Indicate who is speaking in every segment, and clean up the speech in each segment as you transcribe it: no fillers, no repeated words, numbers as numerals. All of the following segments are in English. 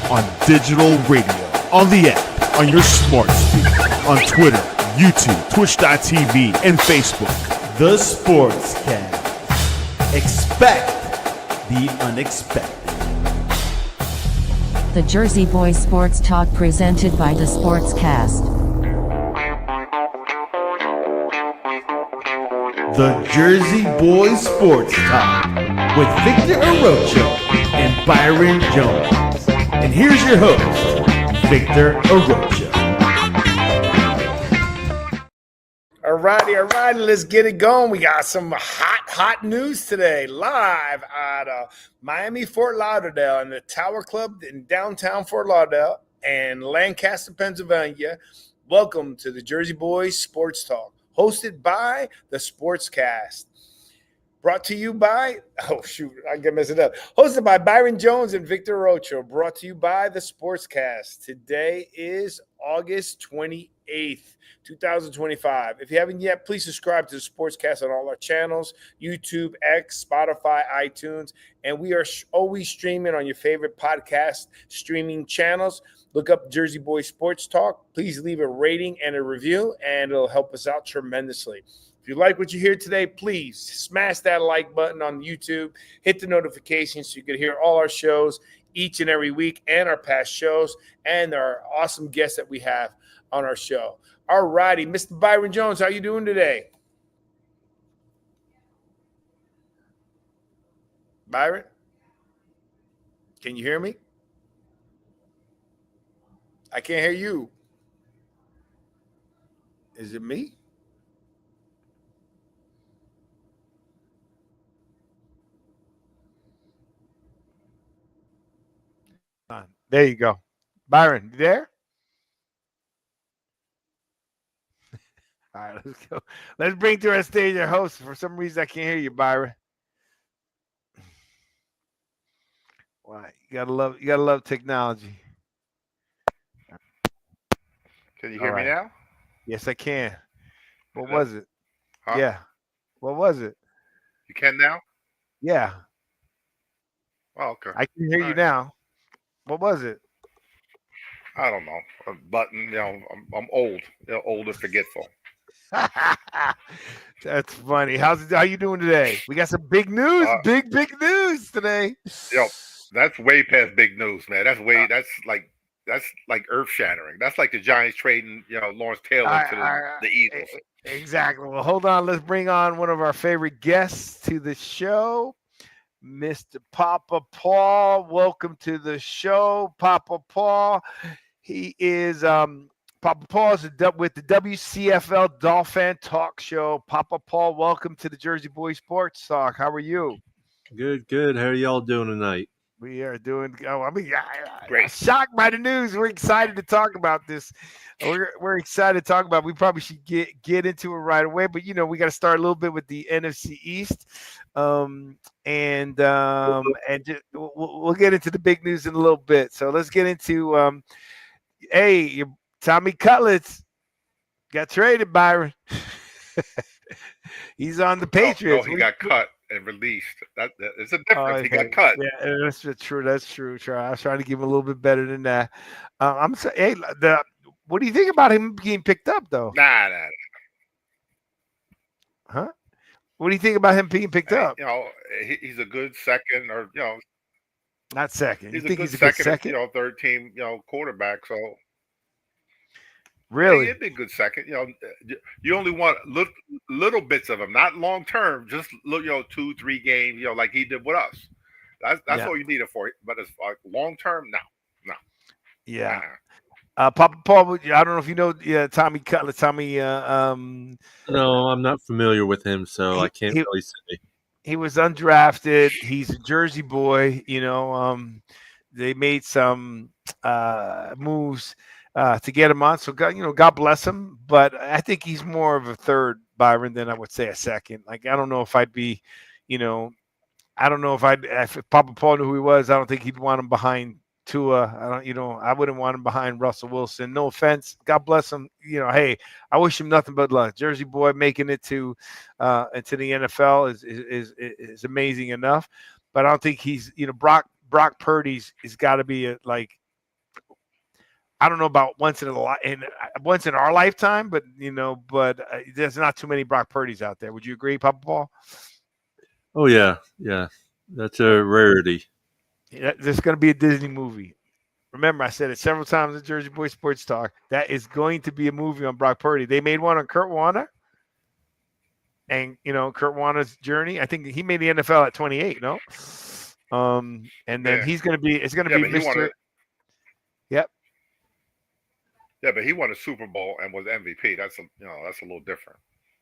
Speaker 1: on digital radio, on the app, on your smart speaker, on Twitter, YouTube, Twitch.tv, and Facebook.
Speaker 2: The Sportscast. Expect the unexpected.
Speaker 3: The Jersey Boys Sports Talk presented by The Sportscast.
Speaker 2: The Jersey Boys Sports Talk with Victor Arocho and Byron Jones. And here's your host, Victor Arocho.
Speaker 4: All righty, let's get it going. We got some hot news today, live out of Miami, Fort Lauderdale, in the Tower Club in downtown Fort Lauderdale and Lancaster, Pennsylvania. Welcome to the Jersey Boys Sports Talk, hosted by the Sportscast. Brought to you by, I can mess it up. Hosted by Byron Jones and Victor Rocho. Brought to you by the Sportscast. Today is August 28th, 2025. If you haven't yet, please subscribe to the Sportscast on all our channels, YouTube, X, Spotify, iTunes, and we are always streaming on your favorite podcast streaming channels. Look up Jersey Boys Sports Talk. Please leave a rating and a review, and it'll help us out tremendously. If you like what you hear today, please smash that like button on YouTube. Hit the notifications so you can hear all our shows each and every week and our past shows and our awesome guests that we have on our show. All righty, Mr. Byron Jones, how you doing today? Byron? Can you hear me? I can't hear you. Is it me? There you go. Byron, you there? All right, let's go. Let's bring to our stage our host. For some reason, I can't hear you, Byron. Why? You gotta love technology.
Speaker 5: Can you hear me now?
Speaker 4: Yes, I can. What
Speaker 5: Yeah.
Speaker 4: was it?
Speaker 5: Huh?
Speaker 4: Yeah. What was it?
Speaker 5: You can now?
Speaker 4: Yeah.
Speaker 5: Oh, okay.
Speaker 4: I can hear you now. What was it?
Speaker 5: I don't know. A button. I'm old. Old and forgetful.
Speaker 4: That's funny. How you doing today? We got some big news. Big news today.
Speaker 5: That's way past big news, man. That's like earth shattering. That's like the Giants trading, Lawrence Taylor to the Eagles.
Speaker 4: Exactly. Well, hold on. Let's bring on one of our favorite guests to the show, Mr. Papa Paul. Welcome to the show, Papa Paul. He is Papa Paul is with the WCFL DolFan Talk Show. Papa Paul, welcome to the Jersey Boys Sports Talk. How are you?
Speaker 6: Good. How are y'all doing tonight?
Speaker 4: We are doing.
Speaker 5: Great.
Speaker 4: I'm shocked by the news. We're excited to talk about this. We're excited to talk about. We probably should get into it right away, but we got to start a little bit with the NFC East, and we'll get into the big news in a little bit. So let's get into. Tommy Cutlets got traded, Byron. He's on the Patriots.
Speaker 5: No, he got cut and released. That is a difference. He got cut.
Speaker 4: Yeah, that's true. I was trying to give him a little bit better than that. What do you think about him being picked up, though?
Speaker 5: Nah.
Speaker 4: Huh? What do you think about him being picked up?
Speaker 5: He's a good second, or
Speaker 4: not second.
Speaker 5: He's
Speaker 4: you think
Speaker 5: a good
Speaker 4: he's a good
Speaker 5: second, third team, quarterback. So
Speaker 4: really,
Speaker 5: he'd be a good second. You only want little bits of him, not long term. Just 2-3 games, like he did with us. That's all you need it for. But as long term, no.
Speaker 4: Yeah. Papa Paul, I don't know if you know Tommy Cutler.
Speaker 6: No, I'm not familiar with him, so I can't really say.
Speaker 4: He was undrafted. He's a Jersey boy. They made some moves to get him on. So God bless him. But I think he's more of a third, Byron, than I would say a second. Like, I don't know if I'd be, I don't know if Papa Paul knew who he was. I don't think he'd want him behind Tua. I wouldn't want him behind Russell Wilson. No offense. God bless him. Hey, I wish him nothing but luck. Jersey boy making it to into the NFL is amazing enough. But I don't think he's, Brock Purdy's has got to be I don't know about once in our lifetime, but there's not too many Brock Purdy's out there. Would you agree, Papa Paul?
Speaker 6: Oh yeah, that's a rarity.
Speaker 4: There's going to be a Disney movie. Remember, I said it several times in Jersey Boy Sports Talk. That is going to be a movie on Brock Purdy. They made one on Kurt Warner, and Kurt Warner's journey. I think he made the NFL at 28. No, and then he's going to be. It's going to be Mr. Yep.
Speaker 5: Yeah, but he won a Super Bowl and was MVP. That's a little different.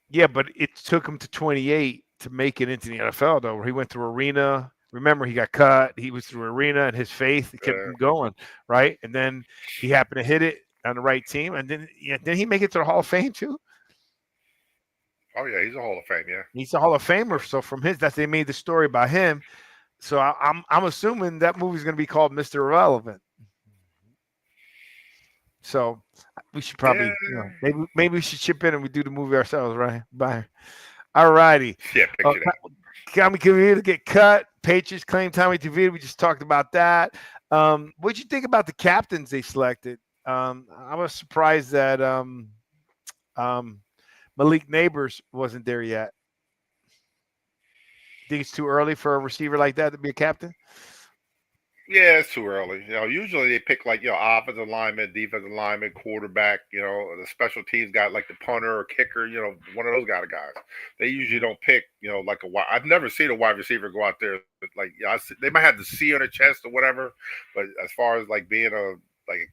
Speaker 4: Yeah, but it took him to 28 to make it into the NFL, though. Where he went through Arena. Remember, he got cut. He was through Arena, and his faith kept him going, right? And then he happened to hit it on the right team, and then he make it to the Hall of Fame too?
Speaker 5: Oh yeah, he's a Hall of Fame. Yeah,
Speaker 4: he's a Hall of Famer. So from they made the story about him. So I'm assuming that movie's going to be called Mr. Irrelevant. So we should probably, maybe we should chip in and we do the movie ourselves, right? Bye. All righty.
Speaker 5: Yeah, picture that.
Speaker 4: Tommy Tavita get cut. Patriots claim Tommy Tavita. We just talked about that. What'd you think about the captains they selected? I was surprised that Malik Neighbors wasn't there yet. Think it's too early for a receiver like that to be a captain?
Speaker 5: Yeah, it's too early. Usually they pick offensive lineman, defensive lineman, quarterback. The special teams guy like the punter or kicker. One of those guys. They usually don't pick. I've never seen a wide receiver go out there. They might have the C on their chest or whatever. But as far as being a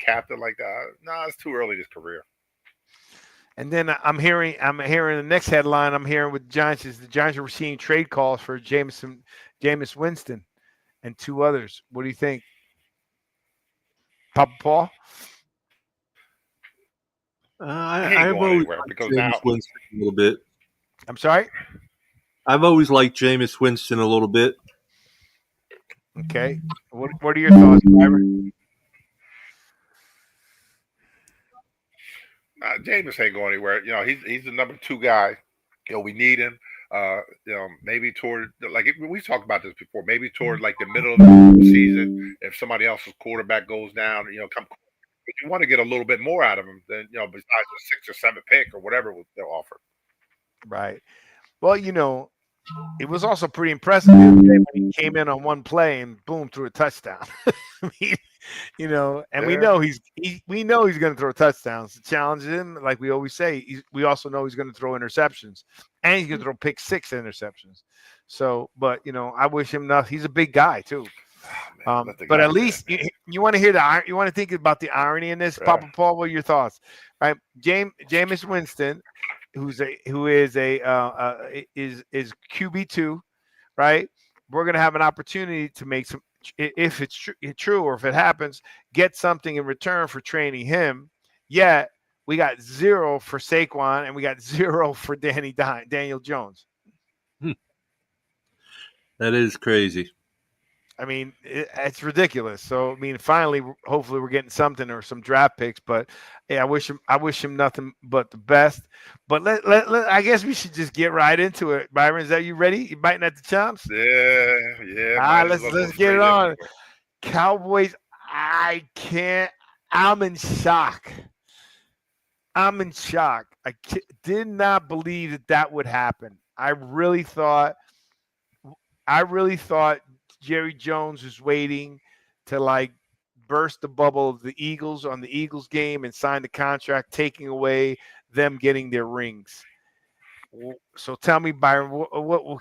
Speaker 5: captain like that, it's too early in his career.
Speaker 4: And then I'm hearing the next headline. I'm hearing with the Giants is the Giants are receiving trade calls for Jameis Winston and two others. What do you think, Papa Paul?
Speaker 6: I've always liked Jameis Winston a little bit.
Speaker 4: I'm sorry?
Speaker 6: I've always liked Jameis Winston a little bit.
Speaker 4: Okay. What are your thoughts, Byron?
Speaker 5: Jameis ain't going anywhere. He's the number 2 guy. We need him. Maybe toward we talked about this before. Maybe toward the middle of the season, if somebody else's quarterback goes down, come. But you want to get a little bit more out of him than besides a 6 or 7 pick or whatever they'll offer.
Speaker 4: Right. Well, it was also pretty impressive when he came in on one play and boom, threw a touchdown. We know he's going to throw touchdowns to challenge him. Like we always say, we also know he's going to throw interceptions and he's going to throw pick 6 interceptions. So, but I wish him nothing. He's a big guy too. But at least you want to hear you want to think about the irony in this, Papa Paul. What are your thoughts? Right, Jameis Winston, who is QB2, right? We're going to have an opportunity to make some, if it's true or if it happens, get something in return for training him. Yet we got 0 for Saquon and we got 0 for Daniel Jones.
Speaker 6: That is crazy.
Speaker 4: I mean, it's ridiculous. So, finally, hopefully we're getting something or some draft picks. But I wish him nothing but the best. But I guess we should just get right into it. Byron, is that you ready? You biting at the chops?
Speaker 5: Yeah.
Speaker 4: All right, let's get it on. Cowboys, I'm in shock. I did not believe that would happen. I really thought Jerry Jones was waiting to burst the bubble of the Eagles on the Eagles game and sign the contract, taking away them getting their rings. So tell me, Byron,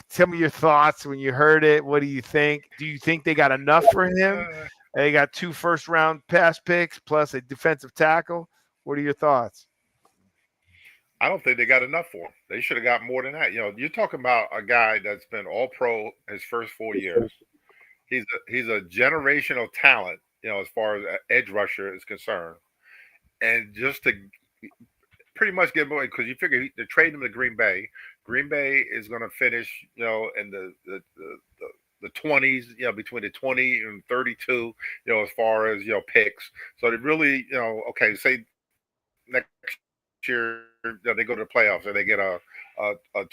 Speaker 4: tell me your thoughts when you heard it. What do you think? Do you think they got enough for him? They got 2 first-round pass picks plus a defensive tackle. What are your thoughts?
Speaker 5: I don't think they got enough for him. They should have got more than that. You're talking about a guy that's been all-pro his first 4 years. He's a generational talent, as far as edge rusher is concerned. And just to pretty much get away, because you figure they're trading him to Green Bay. Green Bay is going to finish, in the 20s, between the 20 and 32, as far as, picks. So they really, say next year they go to the playoffs and they get a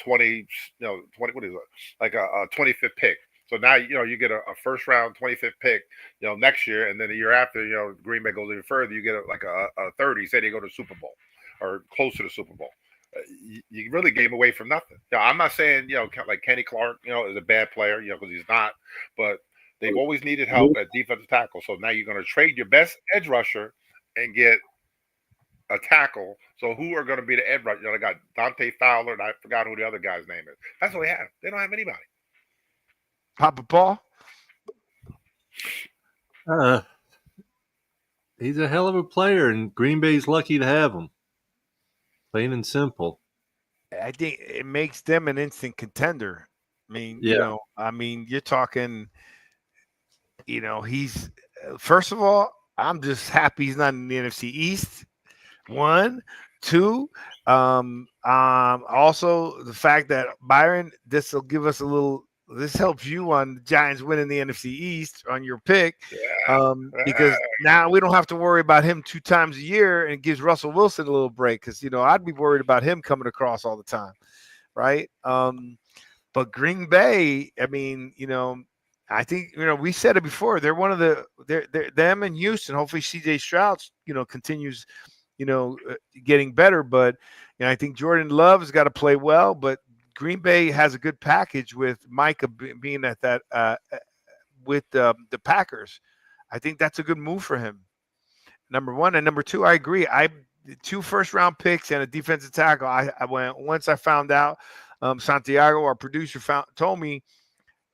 Speaker 5: 20, 20, what is it? Like a 25th pick. So now you get a first round 25th pick, next year, and then the year after, Green Bay goes even further. You get a 30. Say they go to the Super Bowl or close to the Super Bowl. You really gave away from nothing. Now, I'm not saying like Kenny Clark, is a bad player, because he's not, but they've always needed help at defensive tackle. So now you're going to trade your best edge rusher and get a tackle. So who are going to be the edge rusher? They got Dante Fowler, and I forgot who the other guy's name is. That's what they have. They don't have anybody.
Speaker 4: Papa Paul?
Speaker 6: He's a hell of a player, and Green Bay's lucky to have him. Plain and simple.
Speaker 4: I think it makes them an instant contender. I mean, you're talking, he's first of all, I'm just happy he's not in the NFC East. 1, 2. Also the fact that Byron, this will give us this helps you on the Giants winning the NFC East on your pick. Because now we don't have to worry about him 2 times a year, and it gives Russell Wilson a little break. Because I'd be worried about him coming across all the time, right? But Green Bay, I mean, I think we said it before. They're one of them and Houston. Hopefully, C.J. Stroud, continues, getting better. But I think Jordan Love's got to play well. But Green Bay has a good package with Micah being at that with the Packers. I think that's a good move for him. Number 1 and number 2, I agree. 2 first-round picks and a defensive tackle. I went once I found out. Santiago, our producer, told me.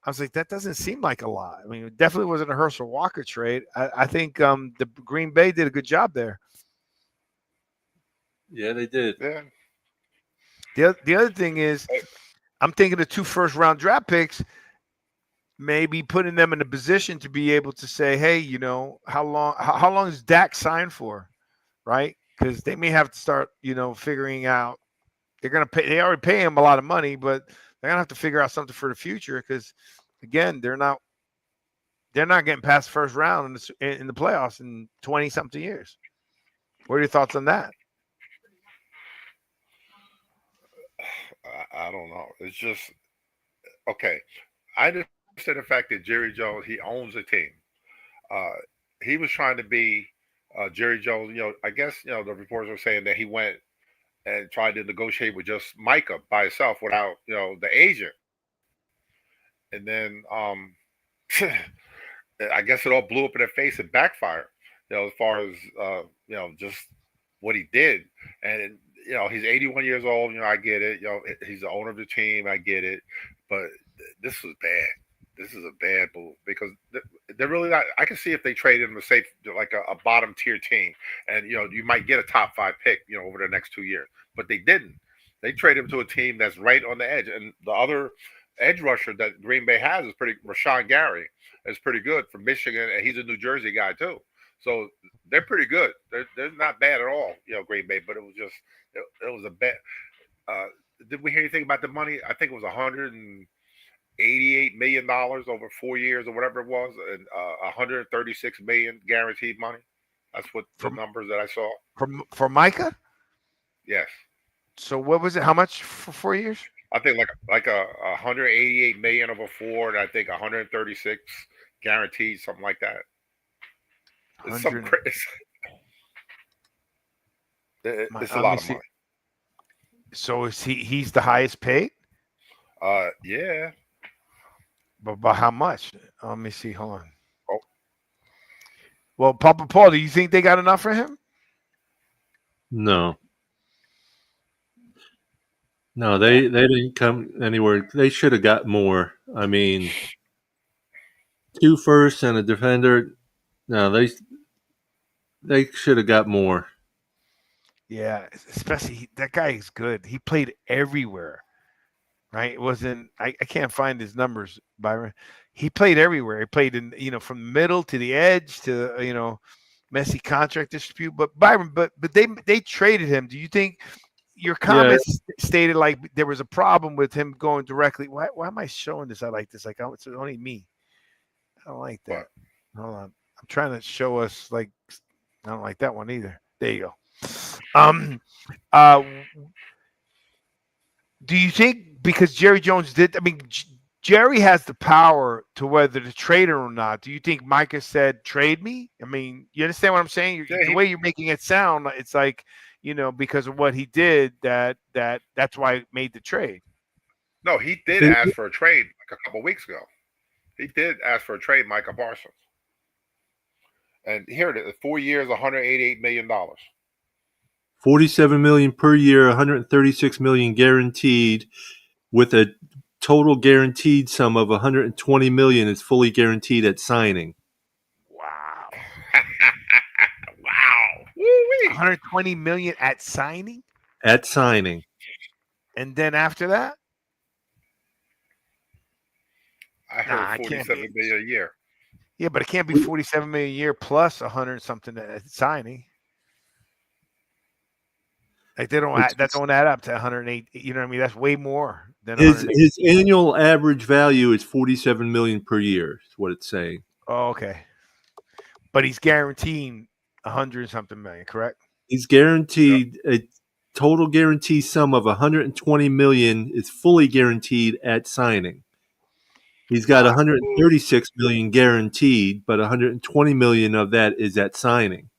Speaker 4: I was like, that doesn't seem like a lot. I mean, it definitely wasn't a Herschel Walker trade. I think the Green Bay did a good job there.
Speaker 6: Yeah, they did.
Speaker 5: Yeah.
Speaker 4: The other thing is, I'm thinking the 2 first-round draft picks, maybe putting them in a position to be able to say, hey, how long is Dak signed for, right? Because they may have to start, figuring out. They're going to pay. They already pay him a lot of money, but they're going to have to figure out something for the future. Because again, they're not getting past the first round in the playoffs in 20-something years. What are your thoughts on that?
Speaker 5: I don't know. It's just okay. I understand the fact that Jerry Jones, he owns a team. He was trying to be Jerry Jones. I guess the reports are saying that he went and tried to negotiate with just Micah by himself without the agent. And then I guess it all blew up in their face and backfired. As far as just what he did. And he's 81 years old. I get it. He's the owner of the team. I get it. But this was bad. This is a bad move because they're really not. I can see if they traded him to say like a bottom tier team, and you might get a top 5 pick, over the next 2 years. But they didn't. They traded him to a team that's right on the edge, and the other edge rusher that Green Bay has is Rashawn Gary is pretty good from Michigan, and he's a New Jersey guy too. So they're pretty good. They're not bad at all, Green Bay. But it was just it was a bad. Did we hear anything about the money? I think it was $188 million over 4 years or whatever it was, and $136 million guaranteed money. That's what the numbers that I saw.
Speaker 4: For Micah?
Speaker 5: Yes.
Speaker 4: So what was it? How much for 4 years?
Speaker 5: I think like a $188 million over 4, and I think 136 guaranteed, something like that. It's some crazy. It's a lot of money.
Speaker 4: So is he's the highest paid?
Speaker 5: Yeah.
Speaker 4: But by how much? Let me see. Hold on.
Speaker 5: Oh.
Speaker 4: Well, Papa Paul, do you think they got enough for him?
Speaker 6: No. No, they didn't come anywhere. They should have got more. I mean, 2 firsts and a defender. No, they should have got more.
Speaker 4: Yeah, especially that guy is good. He played everywhere, right? It wasn't. I can't find his numbers, Byron. He played everywhere. He played in from the middle to the edge to messy contract dispute. But Byron, but they traded him. Do you think? Your comments stated like there was a problem with him going directly. Why am I showing this? I like this. Like, it's only me. I don't like that. Hold on. I'm trying to show us like I don't like that one either. There you go. Do you think because Jerry Jones did? I mean, Jerry has the power to whether to trade her or not. Do you think Micah said trade me? I mean, you understand what I'm saying? The way you're making it sound, it's like, because of what he did, that's why he made the trade.
Speaker 5: No, he did ask for a trade like a couple weeks ago. He did ask for a trade, Micah Parsons. And here it is, 4 years, $188 million.
Speaker 6: $47 million per year, $136 million guaranteed, with a total guaranteed sum of $120 million is fully guaranteed at signing.
Speaker 4: Wow.
Speaker 5: Wow. Woo-wee.
Speaker 4: $120 million at signing?
Speaker 6: At signing.
Speaker 4: And then after that?
Speaker 5: I heard $47 million a year.
Speaker 4: Yeah, but it can't be $47 million a year plus 100 something at signing. Like that don't add up to 108. You know what I mean? That's way more than
Speaker 6: his annual average value is $47 million per year. Is what it's saying.
Speaker 4: Oh, okay. But he's guaranteeing 100 something million, correct?
Speaker 6: He's guaranteed a total guarantee sum of $120 million is fully guaranteed at signing. He's got $136 million guaranteed, but $120 million of that is at signing.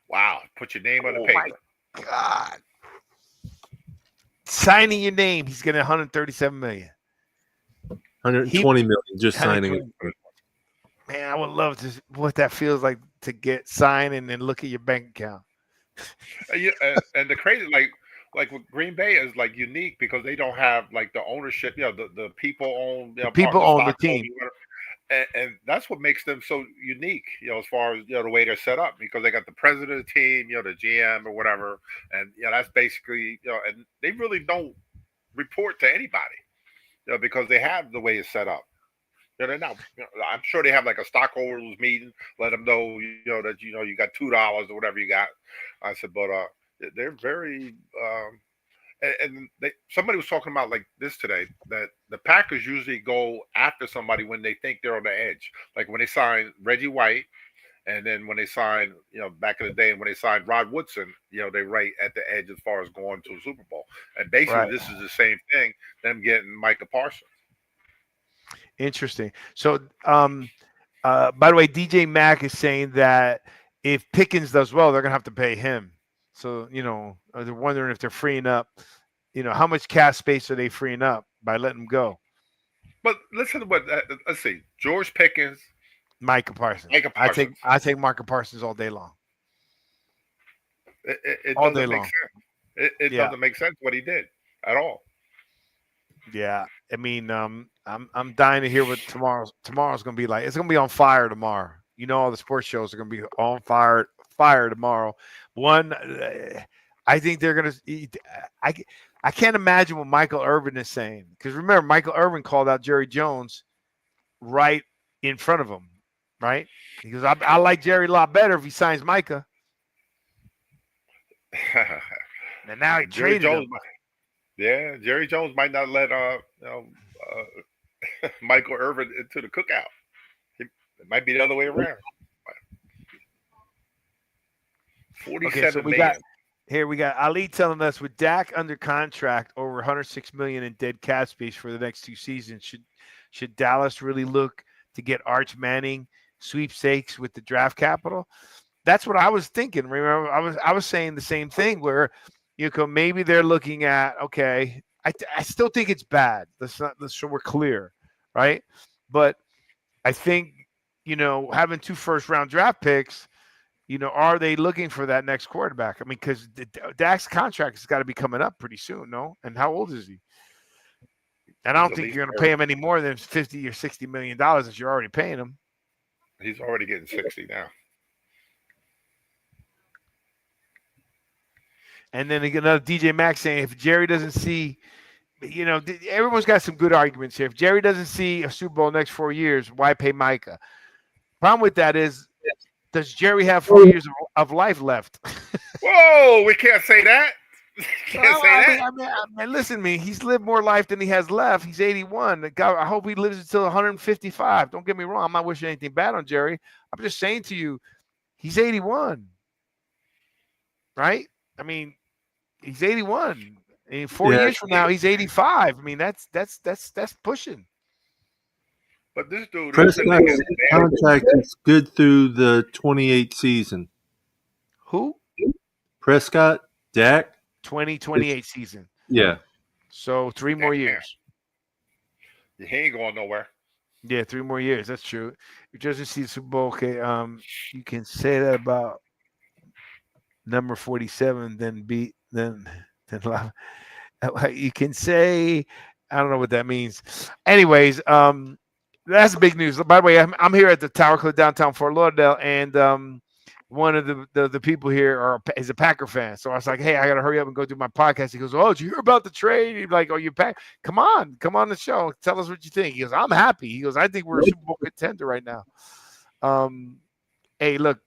Speaker 5: Wow! Put your name on the paper.
Speaker 4: My God! Signing your name, he's getting $137 million.
Speaker 6: $120 million just signing it.
Speaker 4: Man, I would love to what that feels like to get signed and then look at your bank account.
Speaker 5: And the crazy, like with Green Bay is like unique because they don't have like the ownership. The people own.
Speaker 4: People own the team.
Speaker 5: And that's what makes them so unique, as far as the way they're set up, because they got the president of the team, the GM or whatever, and that's basically and they really don't report to anybody, because they have the way it's set up. They're not. I'm sure they have like a stockholders meeting, let them know, that you got $2 or whatever you got. I said, but they're very. And somebody was talking about like this today, that the Packers usually go after somebody when they think they're on the edge. Like when they signed Reggie White, and then when they signed, back in the day, and when they signed Rod Woodson, they right at the edge as far as going to a Super Bowl. And basically, This is the same thing, them getting Micah Parsons.
Speaker 4: Interesting. So, by the way, DJ Mack is saying that if Pickens does well, they're going to have to pay him. So, they're wondering if they're freeing up, how much cap space are they freeing up by letting him go?
Speaker 5: But listen to what, let's see, George Pickens,
Speaker 4: Micah Parsons. I take Micah Parsons all day long.
Speaker 5: It all doesn't make sense. It doesn't make sense what he did at all.
Speaker 4: Yeah, I mean, I'm dying to hear what tomorrow's going to be like. It's going to be on fire tomorrow. All the sports shows are going to be on fire tomorrow. One, I think they're going to. I can't imagine what Michael Irvin is saying, because remember, Michael Irvin called out Jerry Jones right in front of him, right? He goes, I like Jerry a lot better if he signs Micah. And now he traded him.
Speaker 5: Yeah, Jerry Jones might not let Michael Irvin into the cookout. It might be the other way around. 47 million.
Speaker 4: We got Ali telling us, with Dak under contract over $106 million in dead cap space for the next 2 seasons, should Dallas really look to get Arch Manning sweepstakes with the draft capital? That's what I was thinking. Remember, I was saying the same thing, where maybe they're looking at, okay, I still think it's bad. So we're clear, right? But I think, having 2 first-round draft picks, are they looking for that next quarterback? I mean, because Dak's contract has got to be coming up pretty soon, no? And how old is he? And I don't think you're going to pay him any more than $50 or $60 million that you're already paying him.
Speaker 5: He's already getting 60 now.
Speaker 4: And then another DJ Max saying, if Jerry doesn't see, everyone's got some good arguments here. If Jerry doesn't see a Super Bowl next 4 years, why pay Micah? Problem with that is, does Jerry have 4 years of life left?
Speaker 5: Whoa, we can't say that.
Speaker 4: I mean, listen to me. He's lived more life than he has left. He's 81. God, I hope he lives until 155. Don't get me wrong. I'm not wishing anything bad on Jerry. I'm just saying to you, he's 81. Right? I mean, he's 81.
Speaker 7: In 4 years from now, he's 85. I mean, that's pushing.
Speaker 5: But this dude,
Speaker 6: Prescott's contract is good through the 28 season.
Speaker 7: Who?
Speaker 6: Prescott, Dak,
Speaker 7: 2028 season.
Speaker 6: Yeah.
Speaker 7: So 3 more years.
Speaker 5: He ain't going nowhere.
Speaker 7: Yeah, 3 more years. That's true. You just see the Super Bowl. Okay, you can say that about number 47. Then you can say, I don't know what that means. Anyways, that's big news. By the way, I'm here at the Tower Club downtown Fort Lauderdale, and one of the people here is a Packer fan. So I was like, hey, I got to hurry up and go do my podcast. He goes, oh, did you hear about the trade? He's like, oh, you pack? Come on the show. Tell us what you think. He goes, I'm happy. He goes, I think we're a Super Bowl contender right now. Hey, look,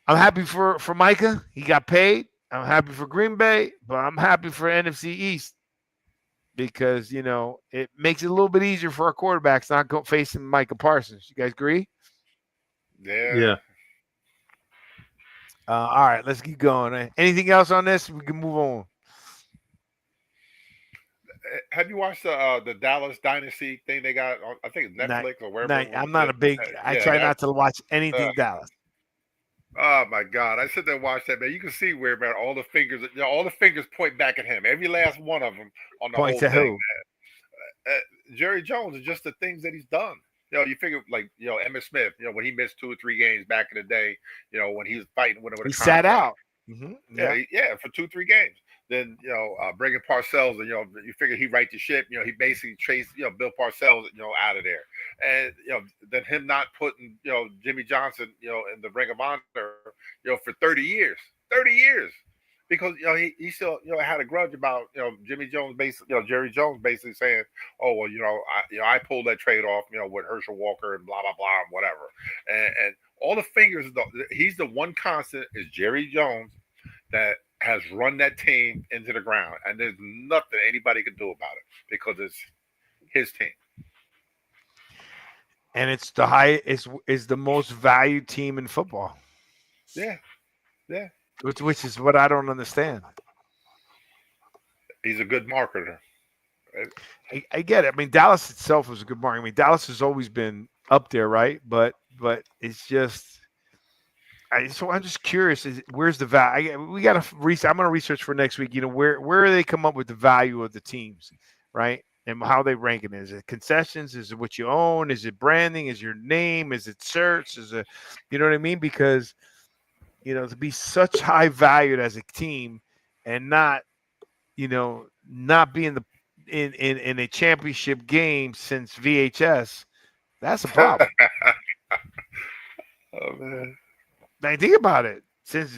Speaker 7: I'm happy for Micah. He got paid. I'm happy for Green Bay, but I'm happy for NFC East because, it makes it a little bit easier for our quarterbacks not facing Micah Parsons. You guys agree?
Speaker 5: Yeah.
Speaker 7: All right, let's keep going. Anything else on this? We can move on.
Speaker 5: Have you watched the Dallas Dynasty thing they got on, I think Netflix or wherever?
Speaker 7: I'm not a big I try not to watch anything Dallas.
Speaker 5: Oh my God! I sit there and watch that, man. You can see where, man, all the fingers point back at him. Every last one of them on the
Speaker 7: Point
Speaker 5: whole
Speaker 7: to
Speaker 5: thing.
Speaker 7: who?
Speaker 5: Jerry Jones is just the things that he's done. You figure like Emmitt Smith. When he missed 2 or 3 games back in the day. When he was fighting with
Speaker 7: he sat out.
Speaker 5: Mm-hmm. Yeah, for 2-3 games. Then bringing Parcells, and you figure he right the ship. He basically chased Bill Parcells out of there, and then him not putting Jimmy Johnson in the Ring of Honor for 30 years, because he still had a grudge about Jimmy Jones basically Jerry Jones basically saying, oh well I pulled that trade off with Herschel Walker and blah blah blah whatever, and all the fingers he's the one constant is Jerry Jones that has run that team into the ground, and there's nothing anybody can do about it because it's his team.
Speaker 7: And it's is the most valued team in football.
Speaker 5: Yeah.
Speaker 7: Which is what I don't understand.
Speaker 5: He's a good marketer.
Speaker 7: I get it. I mean, Dallas itself was a good market. I mean, Dallas has always been up there, right? But it's just. So I'm just curious. Where's the value? We got to research. I'm going to research for next week. Where they come up with the value of the teams, right? And how they rank it. Is it concessions? Is it what you own? Is it branding? Is your name? Is it search? Is it, you know what I mean? Because to be such high valued as a team and not be in a championship game since VHS, that's a problem.
Speaker 5: Oh man.
Speaker 7: Now think about it. Since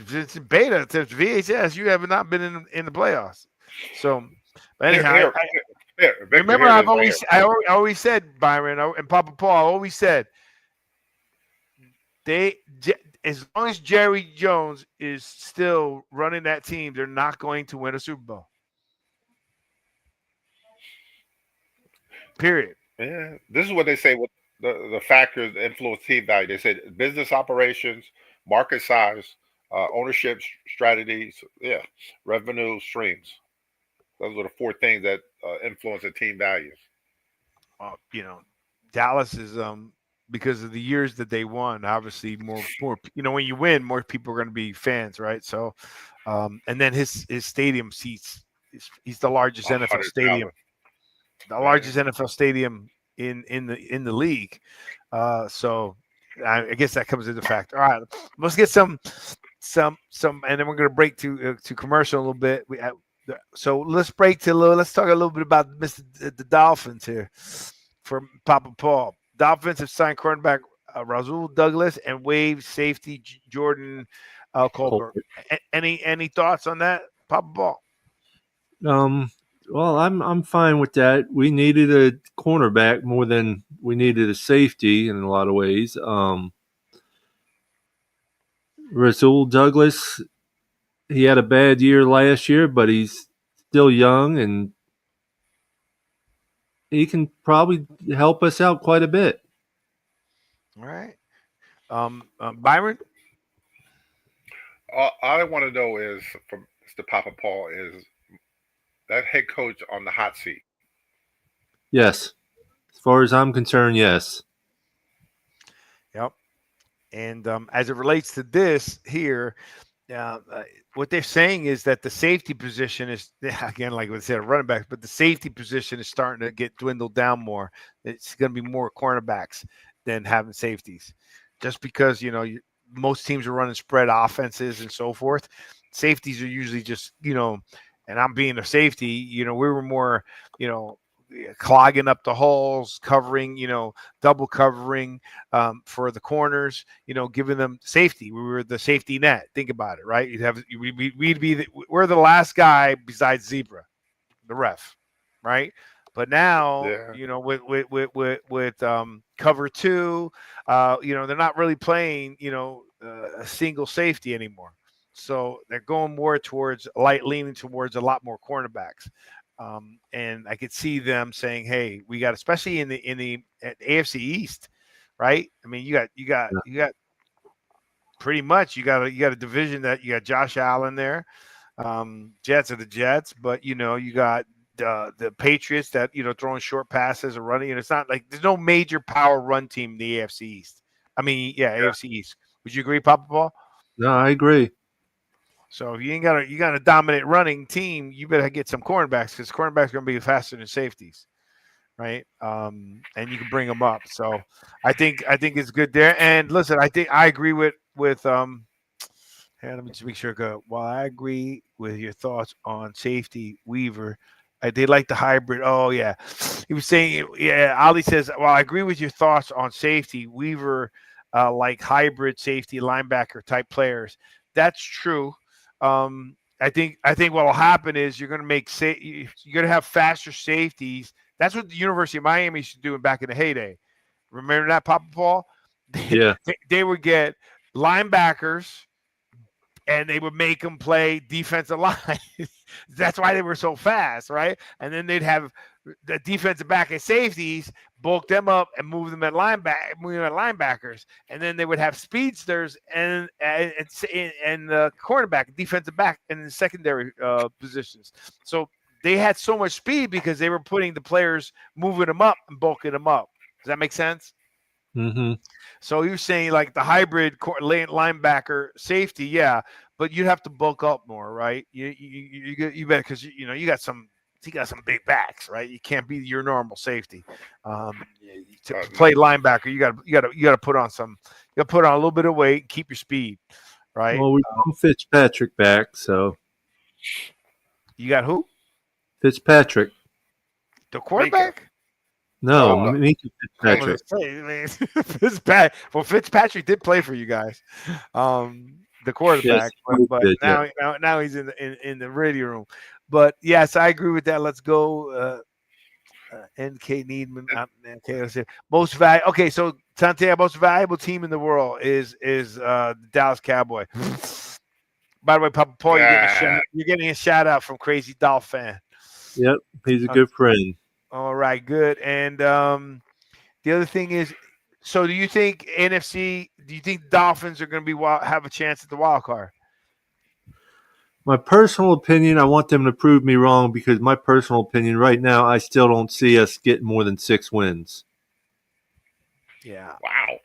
Speaker 7: beta, since VHS, you have not been in the playoffs. So, but anyhow, remember I always said, Byron and Papa Paul, I always said as long as Jerry Jones is still running that team, they're not going to win a Super Bowl. Period.
Speaker 5: Yeah, this is what they say with the factors that influence team value. They said business operations, market size, ownership strategies, revenue streams. Those are the 4 things that influence the team values.
Speaker 7: Dallas is because of the years that they won. Obviously, more when you win, more people are going to be fans, right? So, and then his stadium seats. He's the largest NFL stadium. The largest NFL stadium in the league. So I guess that comes into factor. All right, let's get some, and then we're going to break to commercial a little bit. So let's talk a little bit about the Dolphins here for Papa Paul. Dolphins have signed cornerback Rasul Douglas and waived safety Jordan Colbert. Any thoughts on that, Papa Paul?
Speaker 6: Well, I'm fine with that. We needed a cornerback more than we needed a safety in a lot of ways. Rasul Douglas, he had a bad year last year, but he's still young and he can probably help us out quite a bit.
Speaker 7: All right. Byron?
Speaker 5: All I want to know is from Mr. Papa Paul is that head coach on the hot seat.
Speaker 6: Yes. As far as I'm concerned, yes.
Speaker 7: Yep. And as it relates to this here, what they're saying is that the safety position is, again, like we said, running back, but the safety position is starting to get dwindled down more. It's going to be more cornerbacks than having safeties, just because most teams are running spread offenses and so forth. Safeties are usually just and I'm being a safety. We were more clogging up the holes, covering, double covering for the corners, giving them safety. We were the safety net. Think about it, right? We're the last guy besides Zebra, the ref, right? But now,
Speaker 5: Yeah.
Speaker 7: With cover two, they're not really playing, a single safety anymore. So they're going more towards leaning towards a lot more cornerbacks. And I could see them saying, "Hey, we got, especially in the AFC East, right? I mean, you got pretty much you got a division that you got Josh Allen there, Jets are the Jets, but you got the Patriots that throwing short passes or running, and it's not like there's no major power run team in the AFC East. I mean, AFC East. Would you agree, Papa Paul?
Speaker 6: No, I agree.
Speaker 7: So if you got a dominant running team, you better get some cornerbacks, because cornerbacks are going to be faster than safeties, right? And you can bring them up. So I think it's good there. And listen, I think I agree with Hey, let me just make sure. While I agree with your thoughts on safety, Weaver, they like the hybrid. Oh yeah, he was saying, yeah. Ali says, well, I agree with your thoughts on safety, Weaver, like hybrid safety linebacker type players. That's true. I think what will happen is you're going to have faster safeties. That's what the University of Miami used to do back in the heyday. Remember that, Papa Paul?
Speaker 6: Yeah.
Speaker 7: They would get linebackers and they would make them play defensive line. That's why they were so fast, right? And then they'd have the defensive back and safeties, bulk them up and move them at linebackers, and then they would have speedsters and the cornerback, defensive back, and the secondary positions. So they had so much speed because they were putting the players, moving them up and bulking them up. Does that make sense?
Speaker 6: Mm-hmm.
Speaker 7: So you're saying like the hybrid linebacker safety, yeah, but you'd have to bulk up more, right? You better, because you got some big backs, right? You can't be your normal safety. To play linebacker, you got to put on a little bit of weight, keep your speed, right?
Speaker 6: Well, we got Fitzpatrick back, so
Speaker 7: you got who?
Speaker 6: Fitzpatrick.
Speaker 7: The quarterback?
Speaker 6: No, Minka Fitzpatrick.
Speaker 7: Fitzpatrick did play for you guys, the quarterback,
Speaker 6: yes,
Speaker 7: but
Speaker 6: did,
Speaker 7: now he's in the radio room. But yes, I agree with that. Let's go. NK Needman. Okay, let's see. Most valuable. Okay, so Santiago, most valuable team in the world is the Dallas Cowboy. By the way, Papa Paul, you're getting a shout out from Crazy Dolph fan.
Speaker 6: Yep, he's a good friend.
Speaker 7: All right, good. And the other thing is, so do you think NFC? Do you think Dolphins are going to have a chance at the wild card?
Speaker 6: My personal opinion, I want them to prove me wrong, because my personal opinion right now, I still don't see us getting more than 6 wins.
Speaker 7: Yeah.
Speaker 5: Wow.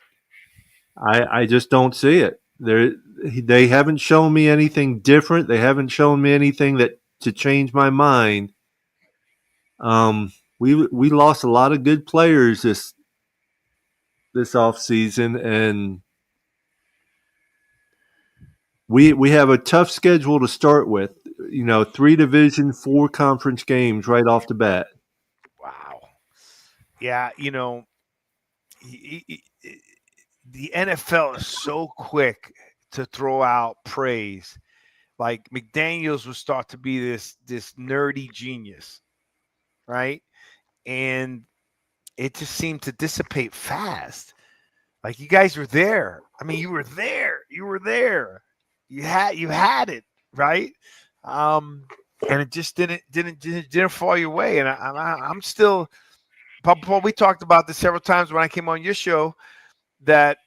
Speaker 6: I just don't see it. They haven't shown me anything different. They haven't shown me anything to change my mind. We lost a lot of good players this offseason, and we have a tough schedule to start with. 3 division, 4 conference games right off the bat.
Speaker 7: Wow. Yeah, the NFL is so quick to throw out praise. Like McDaniels was thought to be this nerdy genius, right? And it just seemed to dissipate fast. Like, you guys were there. I mean, you were there. You had it, right? And it just didn't fall your way. And I'm still, Papa Paul, we talked about this several times when I came on your show, that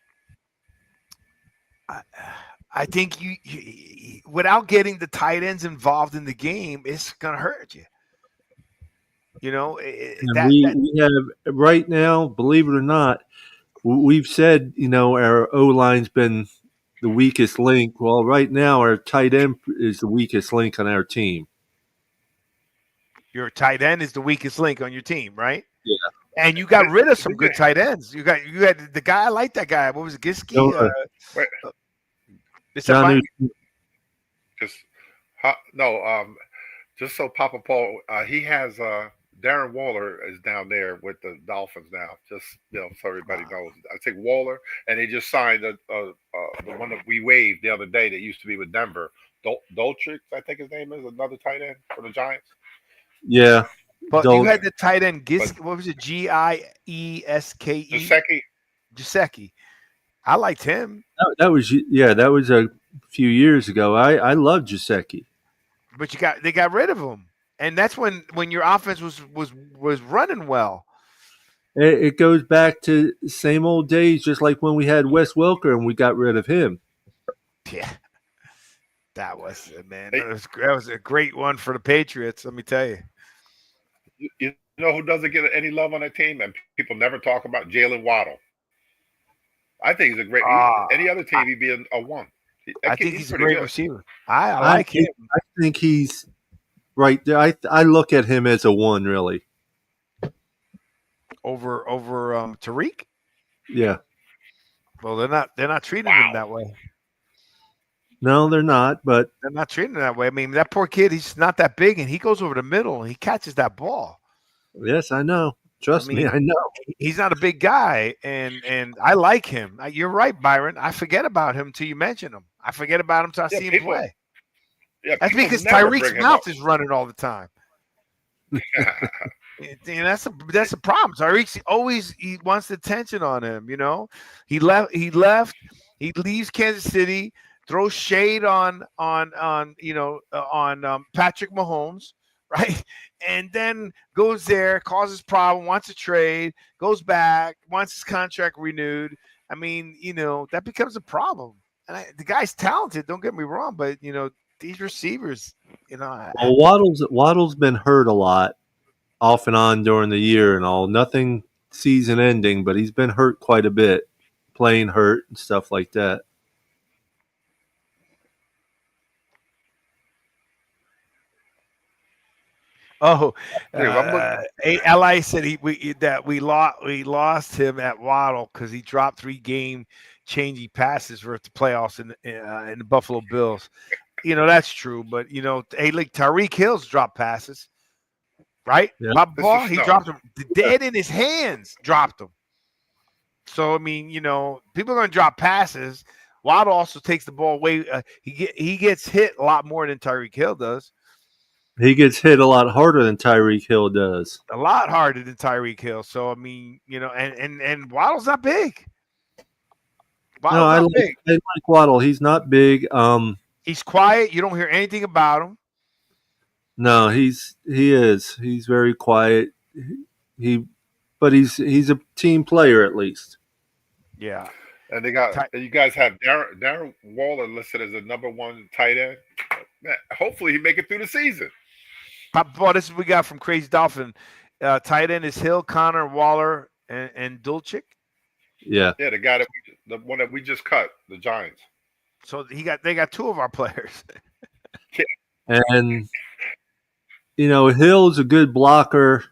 Speaker 7: I think you without getting the tight ends involved in the game, it's gonna hurt you.
Speaker 6: And we have right now, believe it or not, we've said, our O-line's been the weakest link. Well, right now our tight end is the weakest link on our team.
Speaker 7: Your tight end is the weakest link on your team, right?
Speaker 6: Yeah.
Speaker 7: And you got rid of some good tight ends. You had the guy. I like that guy. What was it, Giski?
Speaker 6: John,
Speaker 5: just so Papa Paul, he has Darren Waller is down there with the Dolphins now. Just so everybody knows. I think Waller, and they just signed the one that we waived the other day that used to be with Denver. Dolchik, I think his name is, another tight end for the Giants.
Speaker 6: Yeah,
Speaker 7: but you had the tight end Giski. What was it? Gieske. Giuseppe. I liked him.
Speaker 6: That was a few years ago. I love Giuseppe.
Speaker 7: But they got rid of him, and that's when your offense was running well.
Speaker 6: It goes back to same old days, just like when we had Wes Welker and we got rid of him.
Speaker 7: Yeah, that was man. That was a great one for the Patriots. Let me tell you.
Speaker 5: You know who doesn't get any love on that team, and people never talk about? Jalen Waddle. I think he's a great. Any other team, he'd be a one.
Speaker 7: I think he's a great receiver. I like him.
Speaker 6: I think he's right there. I look at him as a one, really.
Speaker 7: Over Tariq?
Speaker 6: Yeah.
Speaker 7: Well, they're not treating him that way.
Speaker 6: No, they're not. But
Speaker 7: they're not treating him that way. I mean, that poor kid, he's not that big, and he goes over the middle and he catches that ball.
Speaker 6: Yes, I know. Trust me, I know.
Speaker 7: He's not a big guy, and I like him. You're right, Byron. I forget about him till you mention him. I forget about him till I see him play.
Speaker 5: Yeah,
Speaker 7: that's because Tyreek's mouth is running all the time. And that's a problem. Tyreek he wants the attention on him. He left. He leaves Kansas City, throws shade on Patrick Mahomes, right? And then goes there, causes problem, wants a trade, goes back, wants his contract renewed. I mean, that becomes a problem. And the guy's talented, don't get me wrong, but these receivers,
Speaker 6: Well, Waddle's been hurt a lot, off and on during the year and all. Nothing season ending, but he's been hurt quite a bit, playing hurt and stuff like that.
Speaker 7: Oh, Li said we lost him at Waddle because he dropped 3 game-changing passes for the playoffs in the Buffalo Bills. That's true, but like Tyreek Hill's dropped passes, right?
Speaker 6: Yeah.
Speaker 7: Ball, he dropped them dead in his hands. Dropped them. So I mean, people are going to drop passes. Waddle also takes the ball away. He gets hit a lot more than Tyreek Hill does.
Speaker 6: He gets hit a lot harder than Tyreek Hill does.
Speaker 7: A lot harder than Tyreek Hill. So I mean, and Waddle's not big.
Speaker 6: I like Waddle. He's not big.
Speaker 7: He's quiet. You don't hear anything about him.
Speaker 6: No, he is. He's very quiet. But he's a team player at least.
Speaker 7: Yeah.
Speaker 5: And you guys have Darren Waller listed as the number 1 tight end. Man, hopefully he make it through the season.
Speaker 7: Boy, this is what we got from Crazy Dolphin. Tight end is Hill, Connor, Waller, and Dulcich.
Speaker 6: Yeah.
Speaker 5: Yeah, the one that we just cut, the Giants.
Speaker 7: So they got 2 of our players.
Speaker 6: And Hill's a good blocker.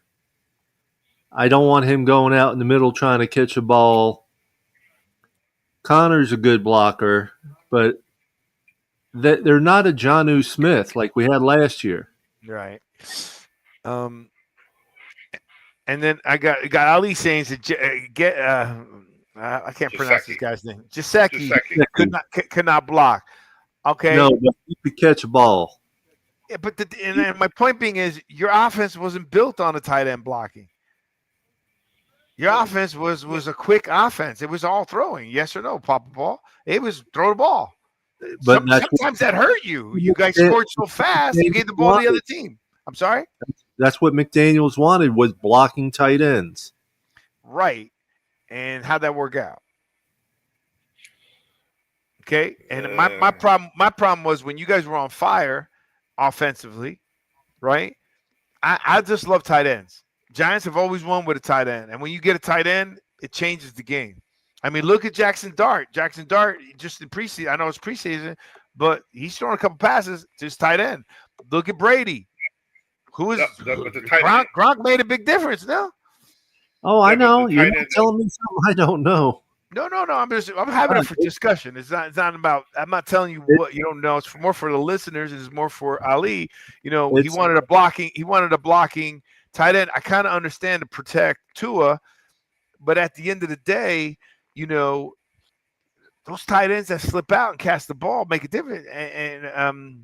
Speaker 6: I don't want him going out in the middle trying to catch a ball. Connor's a good blocker, but they're not a Jonnu Smith like we had last year.
Speaker 7: Right. And then I got Ali saying I can't pronounce this guy's name. Giuseppe could not block. Okay.
Speaker 6: No, but he could catch a ball.
Speaker 7: Yeah, but and my point being is your offense wasn't built on a tight end blocking. Your offense was a quick offense. It was all throwing. Yes or no, Papa Ball? It was throw the ball. But sometimes that hurt you. You guys scored so fast, you gave the ball to the other team. I'm sorry?
Speaker 6: That's what McDaniels wanted, was blocking tight ends.
Speaker 7: Right. And how'd that work out? Okay. And my problem was when you guys were on fire offensively, right? I just love tight ends. Giants have always won with a tight end, and when you get a tight end, it changes the game. I mean, look at Jackson Dart. Jackson Dart just in preseason. I know it's preseason, but he's throwing a couple passes to his tight end. Look at Brady, who is
Speaker 5: but the tight
Speaker 7: Gronk. Gronk made a big difference. No,
Speaker 6: Oh, I
Speaker 5: Yeah, but
Speaker 6: know.
Speaker 5: the
Speaker 6: You're
Speaker 5: tight
Speaker 6: not
Speaker 5: end-
Speaker 6: telling me something I don't know.
Speaker 7: no. I'm having it for discussion. It's not about. I'm not telling you what you don't know. It's more for the listeners. It's more for Ali. You know, he
Speaker 6: It's-
Speaker 7: wanted a blocking. He wanted a blocking tight end. I kind of understand to protect Tua, but at the end of the day, you know, those tight ends that slip out and catch the ball make a difference. And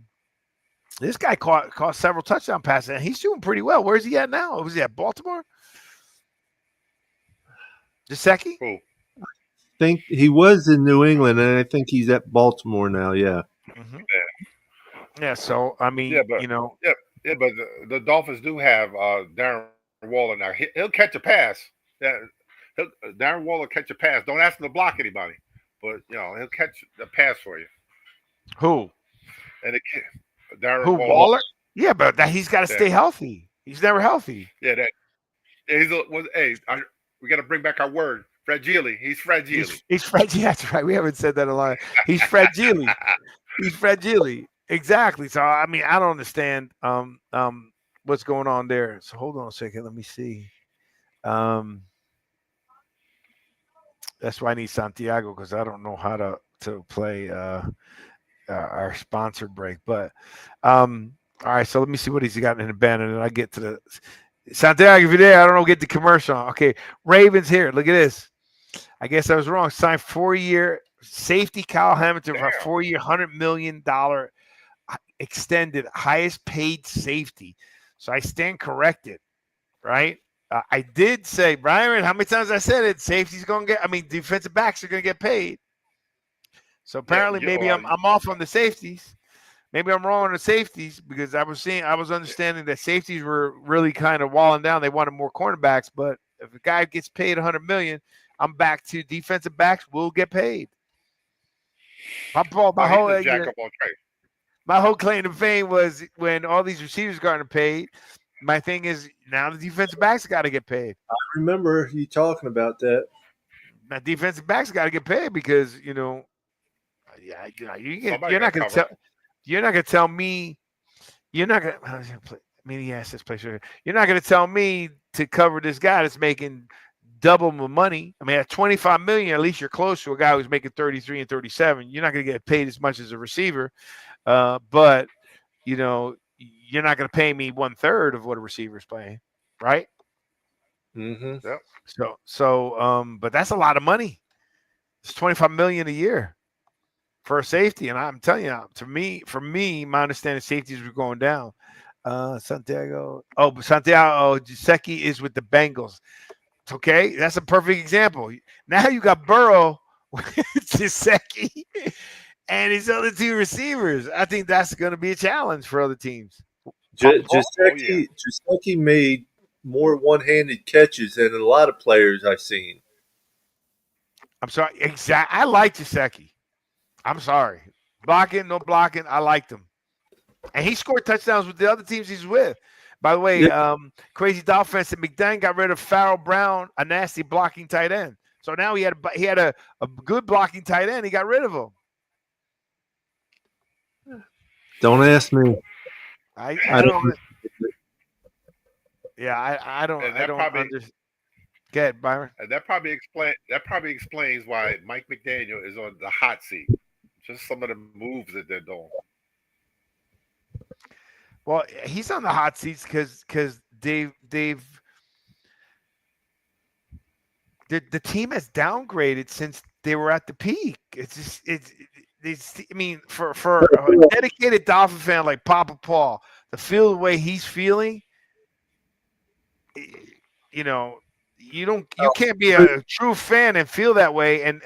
Speaker 7: this guy caught several touchdown passes, and he's doing pretty well. Where's he at now? Was he at Baltimore? Gesicki?
Speaker 5: Who?
Speaker 6: think he was in New England, and I think he's at Baltimore now. Yeah.
Speaker 7: Mm-hmm. Yeah. So I mean,
Speaker 5: Yeah, but
Speaker 7: you know,
Speaker 5: yeah, but the Dolphins do have Darren Waller now. He'll catch a pass. Yeah, Darren Waller catch a pass. Don't ask him to block anybody, but you know he'll catch the pass for you.
Speaker 7: who?
Speaker 5: And Darren
Speaker 7: Who?
Speaker 5: Waller.
Speaker 7: Waller? Yeah, but he's got to stay healthy. He's never healthy.
Speaker 5: Yeah, we got to bring back our word. Fragile. He's fragile.
Speaker 7: He's fragile. That's right. We haven't said that a lot. He's fragile. He's fragile. Exactly. So I mean, I don't understand what's going on there. So hold on a second. Let me see. That's why I need Santiago, because I don't know how to play our sponsored break. But all right. So let me see what he's got in the band, and then I get to the Santiago. If you're there, I don't know. Get the commercial. Okay. Ravens here. Look at this. I guess I was wrong. Signed 4-year safety Kyle Hamilton for a 4-year, $100 million extended, highest paid safety. So I stand corrected, right? I did say, Brian, how many times I said it? Safety's going to get, defensive backs are going to get paid. So apparently maybe I'm off on the safeties. Maybe I'm wrong on the safeties, because I was understanding that safeties were really kind of walling down. They wanted more cornerbacks, but if a guy gets paid $100 million, I'm back to defensive backs will get paid. My whole claim to fame was when all these receivers got paid. My thing is now the defensive backs got to get paid.
Speaker 6: I remember you talking about that.
Speaker 7: Now defensive backs got to get paid, because you're not going to tell me. You're not going to. He asked this place. You're not going to tell me to cover this guy that's making double my money. At $25 million, at least you're close to a guy who's making 33 and 37. You're not going to get paid as much as a receiver, but you're not going to pay me 1/3 of what a receiver's paying, right?
Speaker 6: Mm-hmm.
Speaker 5: Yep.
Speaker 7: So, but that's a lot of money. It's $25 million a year for a safety, and I'm telling you, for me, my understanding, safeties were going down. Santiago Gesicki is with the Bengals. Okay, that's a perfect example. Now you got Burrow, Gesicki, and his other two receivers. I think that's going to be a challenge for other teams.
Speaker 6: Gesicki made more one-handed catches than a lot of players I've seen.
Speaker 7: I'm sorry. Exactly. I like Gesicki. I'm sorry. Blocking, no blocking. I liked him. And he scored touchdowns with the other teams he's with. By the way, Crazy DolFans and McDaniel got rid of Farrell Brown, a nasty blocking tight end. So now he had a good blocking tight end. He got rid of him.
Speaker 6: Don't ask me.
Speaker 7: I don't. Yeah, I don't.
Speaker 5: And
Speaker 7: I don't understand. Go ahead, Byron.
Speaker 5: And that probably explains why Mike McDaniel is on the hot seat. Just some of the moves that they're doing.
Speaker 7: Well, he's on the hot seats because the team has downgraded since they were at the peak. It's for a dedicated Dolphin fan like Papa Paul to feel the way he's feeling, you can't be a true fan and feel that way and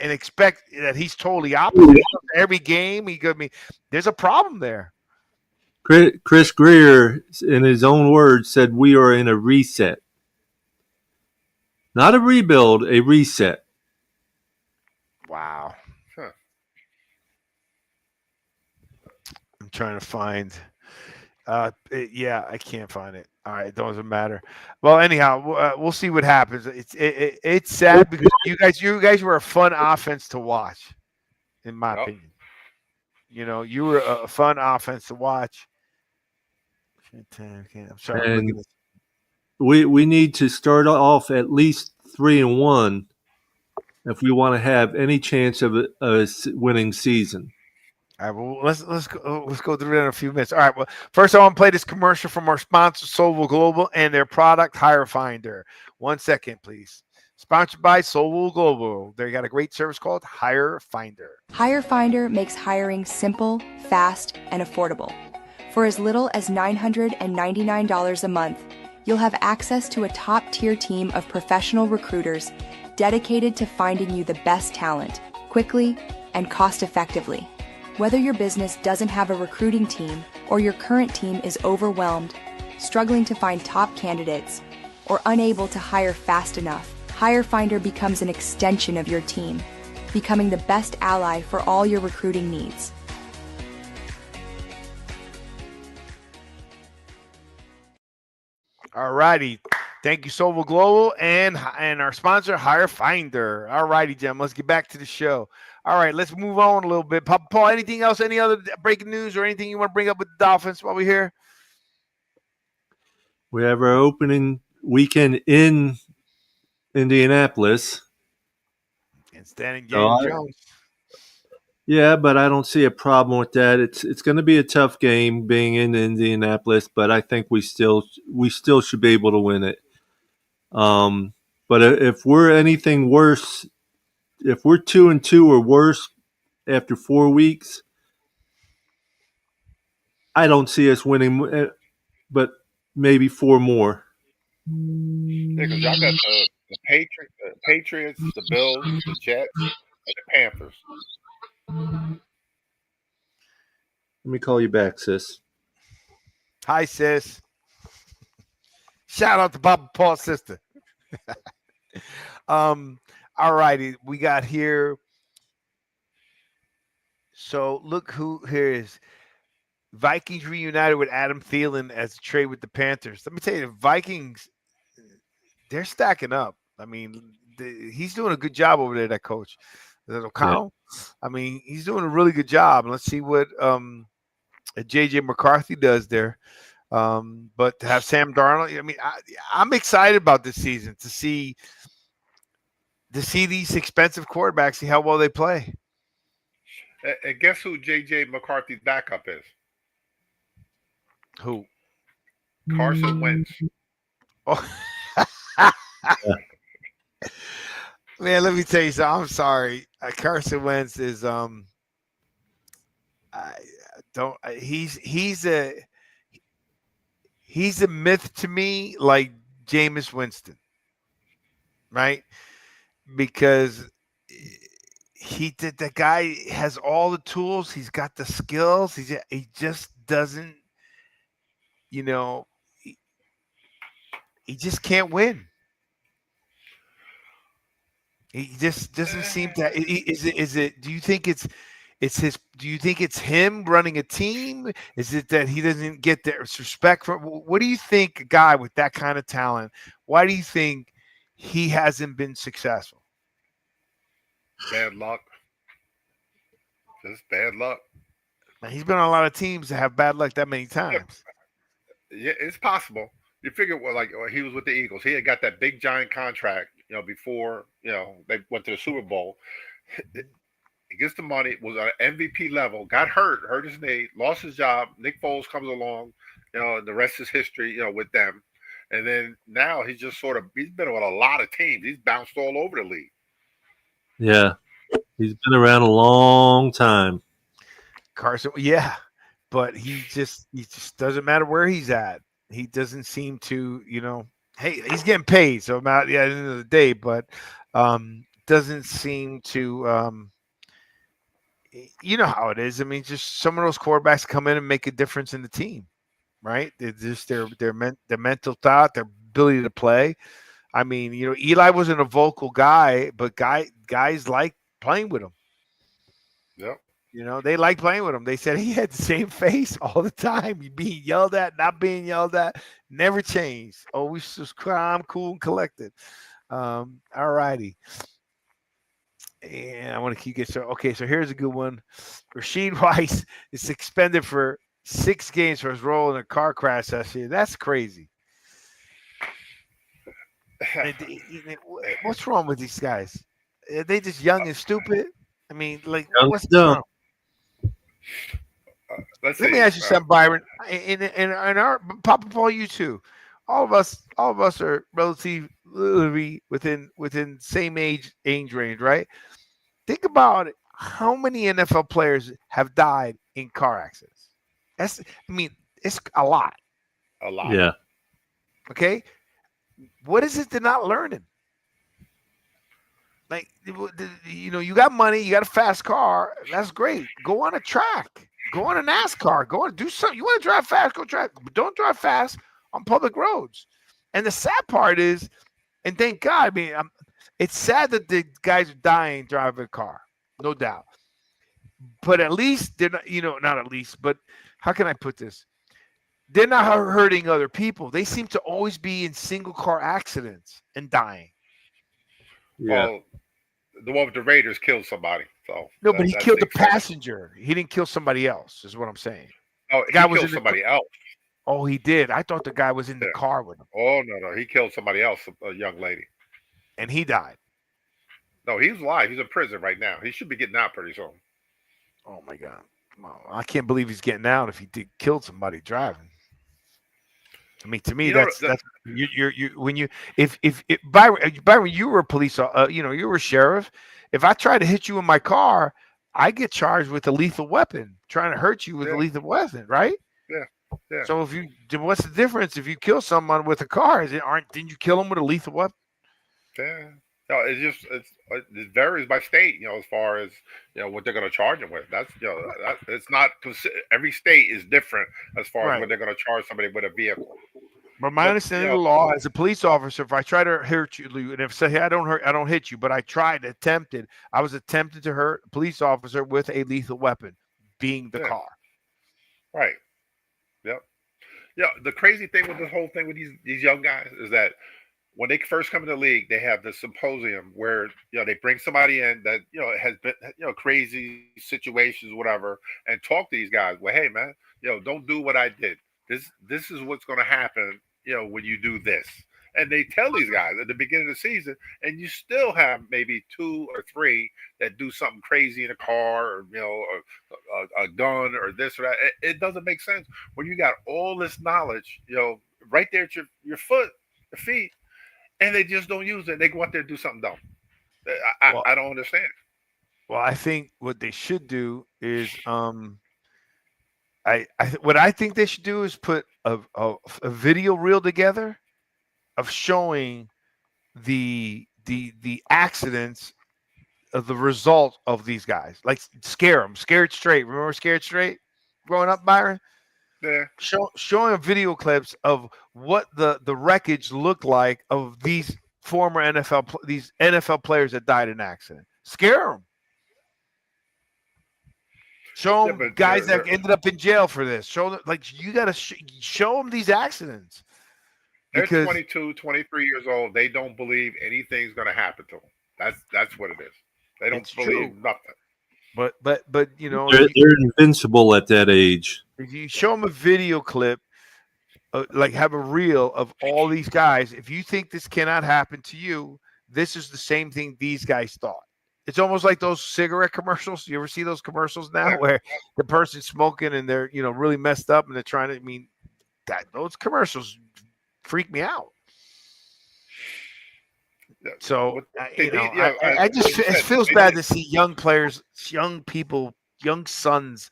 Speaker 7: expect that he's totally opposite every game. There's a problem there.
Speaker 6: Chris Greer, in his own words, said we are in a reset. Not a rebuild, a reset.
Speaker 7: Wow.
Speaker 5: Huh.
Speaker 7: I'm trying to find Yeah, I can't find it. All right, it doesn't matter. Well, anyhow, we'll see what happens. It's sad because you guys were a fun offense to watch, in my
Speaker 5: Yep.
Speaker 7: opinion. You were a fun offense to watch. Okay, I'm sorry, I'm looking
Speaker 6: And
Speaker 7: at.
Speaker 6: we need to start off at least 3-1 if we want to have any chance of a winning season.
Speaker 7: All right, well, let's go through that in a few minutes. All right, well, first I want to play this commercial from our sponsor, Solvul Global, and their product, Hire Finder. 1 second, please. Sponsored by Solvul Global. They got a great service called Hire Finder.
Speaker 8: Hire Finder makes hiring simple, fast, and affordable. For as little as $999 a month, you'll have access to a top-tier team of professional recruiters dedicated to finding you the best talent, quickly and cost-effectively. Whether your business doesn't have a recruiting team or your current team is overwhelmed, struggling to find top candidates, or unable to hire fast enough, Hire Finder becomes an extension of your team, becoming the best ally for all your recruiting needs.
Speaker 7: All righty. Thank you, Solvul Global, and our sponsor, Hire Finder. All righty, Jim. Let's get back to the show. All right, let's move on a little bit. Paul, anything else? Any other breaking news or anything you want to bring up with the Dolphins while we're here?
Speaker 6: We have our opening weekend in Indianapolis.
Speaker 7: And Stan James Jones.
Speaker 6: Yeah, but I don't see a problem with that. It's going to be a tough game being in Indianapolis, but I think we still should be able to win it. But if we're anything worse, if we're 2-2 or worse after 4 weeks, I don't see us winning, but maybe 4 more.
Speaker 5: Yeah, because y'all got the Patriots, the Bills, the Jets, and the Panthers.
Speaker 6: Let me call you back, sis.
Speaker 7: Hi, sis. Shout out to Papa Paul's sister. All righty, we got here. So look who here is. Vikings reunited with Adam Thielen as a trade with the Panthers. Let me tell you, the Vikings, they're stacking up. I mean, he's doing a good job over there, that coach. Is that O'Connell? Yeah. I mean, he's doing a really good job. Let's see what J.J. McCarthy does there. But to have Sam Darnold, I mean, I'm excited about this season to see these expensive quarterbacks, see how well they play.
Speaker 5: And guess who J.J. McCarthy's backup is?
Speaker 7: Who?
Speaker 5: Carson Wentz.
Speaker 7: Oh. Man, let me tell you something. I'm sorry. Carson Wentz is he's a myth to me, like Jameis Winston, right? Because the guy has all the tools, he's got the skills, he just doesn't, he just can't win. He just doesn't seem to. Is it? Do you think it's his? Do you think it's him running a team? Is it that he doesn't get the respect for? What do you think, a guy with that kind of talent? Why do you think he hasn't been successful?
Speaker 5: Bad luck. Just bad luck.
Speaker 7: Man, he's been on a lot of teams that have bad luck that many times.
Speaker 5: Yeah, it's possible. You figure, he was with the Eagles. He had got that big giant contract, before, they went to the Super Bowl. He gets the money, was on an MVP level, got hurt his knee, lost his job. Nick Foles comes along, and the rest is history, with them. And then now he's just he's been on a lot of teams. He's bounced all over the league.
Speaker 6: Yeah. He's been around a long time.
Speaker 7: Carson, yeah. But he just doesn't matter where he's at. He doesn't seem to, hey, he's getting paid. So at the end of the day, but doesn't seem to, you know how it is. I mean, just some of those quarterbacks come in and make a difference in the team, right? They're just their mental thought, their ability to play. I mean, Eli wasn't a vocal guy, but guys like playing with him.
Speaker 5: Yep.
Speaker 7: You know, they like playing with him. They said he had the same face all the time. He being yelled at, not being yelled at, never changed. Always just calm, cool, and collected. All righty. And I want to keep getting okay. So here's a good one. Rashid Weiss is suspended for 6 games for his role in a car crash last year. That's crazy. What's wrong with these guys? Are they just young and stupid? I mean, like, what's wrong? Let me ask you something, Byron. In our Papa Paul, you too. All of us are relatively within same age range, right? Think about it. How many NFL players have died in car accidents? It's a lot.
Speaker 5: A lot.
Speaker 6: Yeah.
Speaker 7: Okay. What is it they're not learning? Like, you know, you got money, you got a fast car. That's great. Go on a track. Go on a NASCAR. Go on, do something. You want to drive fast, go track. But don't drive fast on public roads. And the sad part is, and thank God, it's sad that the guys are dying driving a car, no doubt. But at least they're not, not at least, but how can I put this? They're not hurting other people. They seem to always be in single car accidents and dying.
Speaker 6: Yeah.
Speaker 5: Well, the one with the Raiders killed somebody. So
Speaker 7: no, but he killed the passenger. He didn't kill somebody else, is what I'm saying.
Speaker 5: Oh,
Speaker 7: the guy
Speaker 5: he killed somebody else.
Speaker 7: Oh, he did. I thought the guy was in the car with him.
Speaker 5: Oh, no. He killed somebody else, a young lady.
Speaker 7: And he died.
Speaker 5: No, he's alive. He's in prison right now. He should be getting out pretty soon.
Speaker 7: Oh, my God. Well, I can't believe he's getting out if he did kill somebody driving. I mean, to me, that's when you if Byron, you were a police, you were a sheriff. If I try to hit you in my car, I get charged with a lethal weapon, trying to hurt you with a lethal weapon, right?
Speaker 5: Yeah.
Speaker 7: So what's the difference if you kill someone with a car? Didn't you kill him with a lethal weapon?
Speaker 5: Yeah. No, it varies by state, as far as what they're going to charge him with. That's it's not every state is different as far as what they're going to charge somebody with a vehicle.
Speaker 7: But my understanding of the law as a police officer, if I try to hurt you, and if say, hey, I don't hit you, but I was attempted to hurt a police officer with a lethal weapon, being the car.
Speaker 5: Right. Yep. Yeah. The crazy thing with this whole thing with these young guys is that when they first come in the league, they have this symposium where they bring somebody in that has been crazy situations, whatever, and talk to these guys. Well, hey man, don't do what I did. This is what's going to happen, when you do this. And they tell these guys at the beginning of the season, and you still have maybe 2 or 3 that do something crazy in a car, or a gun, or this or that. It doesn't make sense when you got all this knowledge, right there at your feet. And they just don't use it. They go out there and do something dumb. I don't understand.
Speaker 7: Well, I think what they should do is, what I think they should do is put a video reel together of showing the accidents of the result of these guys. Like Scared Straight. Remember Scared Straight growing up, Byron?
Speaker 5: Yeah.
Speaker 7: Showing video clips of what the wreckage looked like of these former NFL players that died in an accident. Scare them. Show them guys that ended up in jail for this. Show them, you got to show them these accidents.
Speaker 5: They're 22, 23 years old. They don't believe anything's going to happen to them. That's what it is. They don't believe nothing.
Speaker 7: But
Speaker 6: they're invincible at that age.
Speaker 7: If you show them a video clip, have a reel of all these guys, if you think this cannot happen to you, this is the same thing these guys thought. It's almost like those cigarette commercials. You ever see those commercials now where the person's smoking and they're really messed up and they're trying to? Those commercials freak me out. So it feels bad to see young players, young people, young sons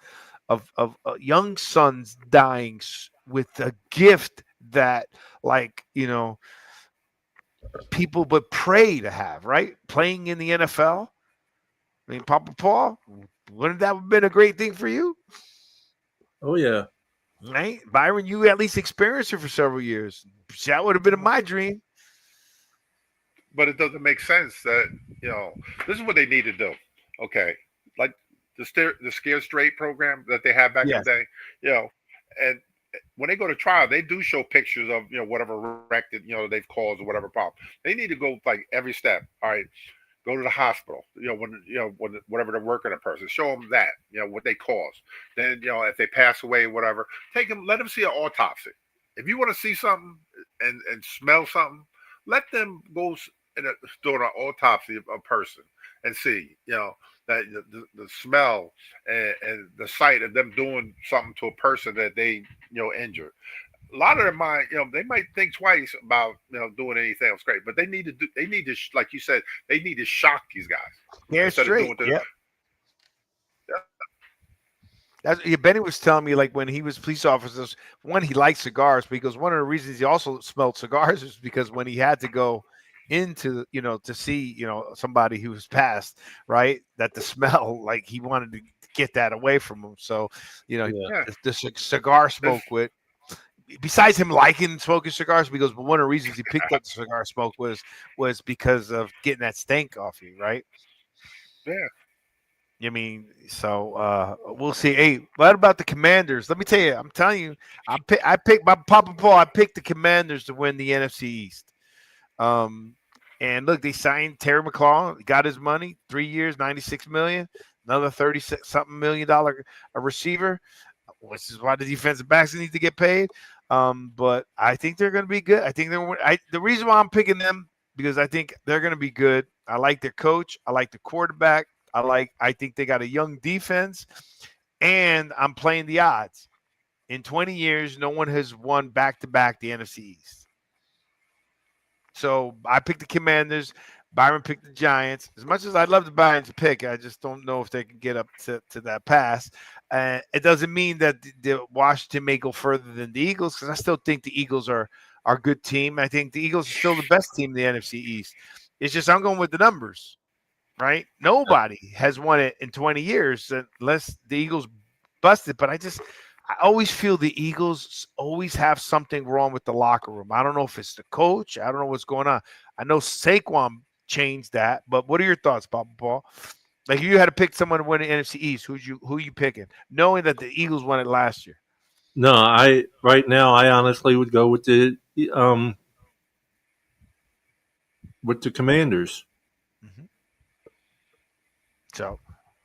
Speaker 7: of young sons dying with a gift that people would pray to have, right? Playing in the NFL. I mean, Papa Paul, wouldn't that have been a great thing for you?
Speaker 6: Oh yeah,
Speaker 7: right, Byron. You at least experienced it for several years. That would have been my dream.
Speaker 5: But it doesn't make sense that this is what they need to do. Okay, like the Scare Straight program that they had back in the day. And when they go to trial, they do show pictures of whatever wreck that they've caused or whatever problem. They need to go like every step. All right, go to the hospital. When whatever they're working a person, show them that what they caused. Then if they pass away, whatever, let them see an autopsy. If you want to see something and smell something, let them go do an autopsy of a person and see that the smell and the sight of them doing something to a person that they injured. A lot of them might they might think twice about doing anything else great, but they need to like you said, they need to shock these guys.
Speaker 7: Yeah, straight. Benny was telling me, like, when he was police officers, one, he liked cigars because one of the reasons he also smelled cigars is because when he had to go into to see somebody who was passed, right, that the smell, like, he wanted to get that away from him. So the cigar smoke with, besides him liking smoking cigars, because one of the reasons he picked up the cigar smoke was because of getting that stank off you, right? I mean, so we'll see. Hey, what about the Commanders? Let me tell you, I'm telling you, I picked my Papa Paul. I picked the Commanders to win the NFC East. And look, they signed Terry McLaurin, got his money, 3 years, $96 million, another $30-something million a receiver, which is why the defensive backs need to get paid. But I think they're going to be good. I think the reason why I'm picking them, because I think they're going to be good. I like their coach. I like the quarterback. I think they got a young defense, and I'm playing the odds. In 20 years, no one has won back-to-back the NFC East. So I picked the Commanders. Byron picked the Giants. As much as I'd love the Giants to pick, I just don't know if they can get up to that pass. It doesn't mean that the Washington may go further than the Eagles, because I still think the Eagles are a good team. I think the Eagles are still the best team in the NFC East. It's just I'm going with the numbers. Right? Nobody has won it in 20 years unless the Eagles busted. But I always feel the Eagles always have something wrong with the locker room. I don't know if it's the coach. I don't know what's going on. I know Saquon changed that. But what are your thoughts, Papa Paul? Like, if you had to pick someone to win the NFC East, who you picking? Knowing that the Eagles won it last year.
Speaker 6: No, right now I honestly would go with the Commanders.
Speaker 7: Mm-hmm. So,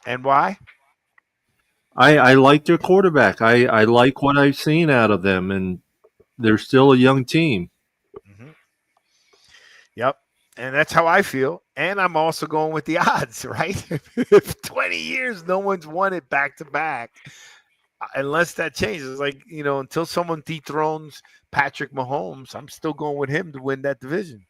Speaker 7: and why?
Speaker 6: I like their quarterback. I like what I've seen out of them, and they're still a young team.
Speaker 7: Mm-hmm. Yep. And that's how I feel. And I'm also going with the odds, right? If 20 years, no one's won it back to back, unless that changes. Like, until someone dethrones Patrick Mahomes, I'm still going with him to win that division.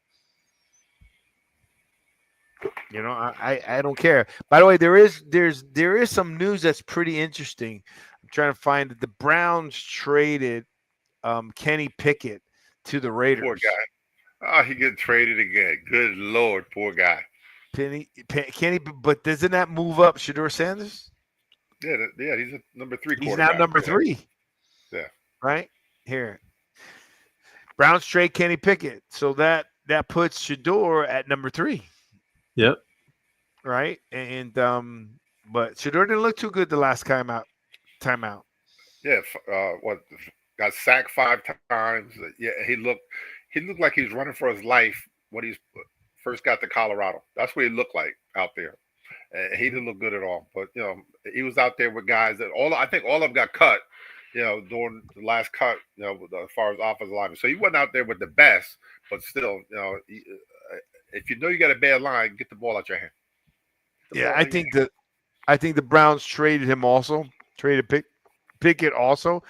Speaker 7: I don't care. By the way, there is some news that's pretty interesting. I'm trying to find it. The Browns traded Kenny Pickett to the Raiders.
Speaker 5: Poor guy. Oh, he get traded again. Good Lord, poor guy.
Speaker 7: Kenny, but doesn't that move up Shedeur Sanders?
Speaker 5: Yeah, he's a number 3 quarterback.
Speaker 7: He's now number 3.
Speaker 5: Yeah.
Speaker 7: Right? Here. Browns trade Kenny Pickett. So that puts Shedeur at number 3.
Speaker 6: Yep.
Speaker 7: Right? And but Shedeur didn't look too good the last time out.
Speaker 5: Yeah, got sacked 5 times. Yeah, he looked like he was running for his life when he first got to Colorado. That's what he looked like out there. And he didn't look good at all. But he was out there with guys that I think all of them got cut, during the last cut, as far as offensive linemen. So he wasn't out there with the best, but still, if you know you got a bad line, get the ball out your hand.
Speaker 7: Yeah, I think the Browns traded him also, traded Pickett also,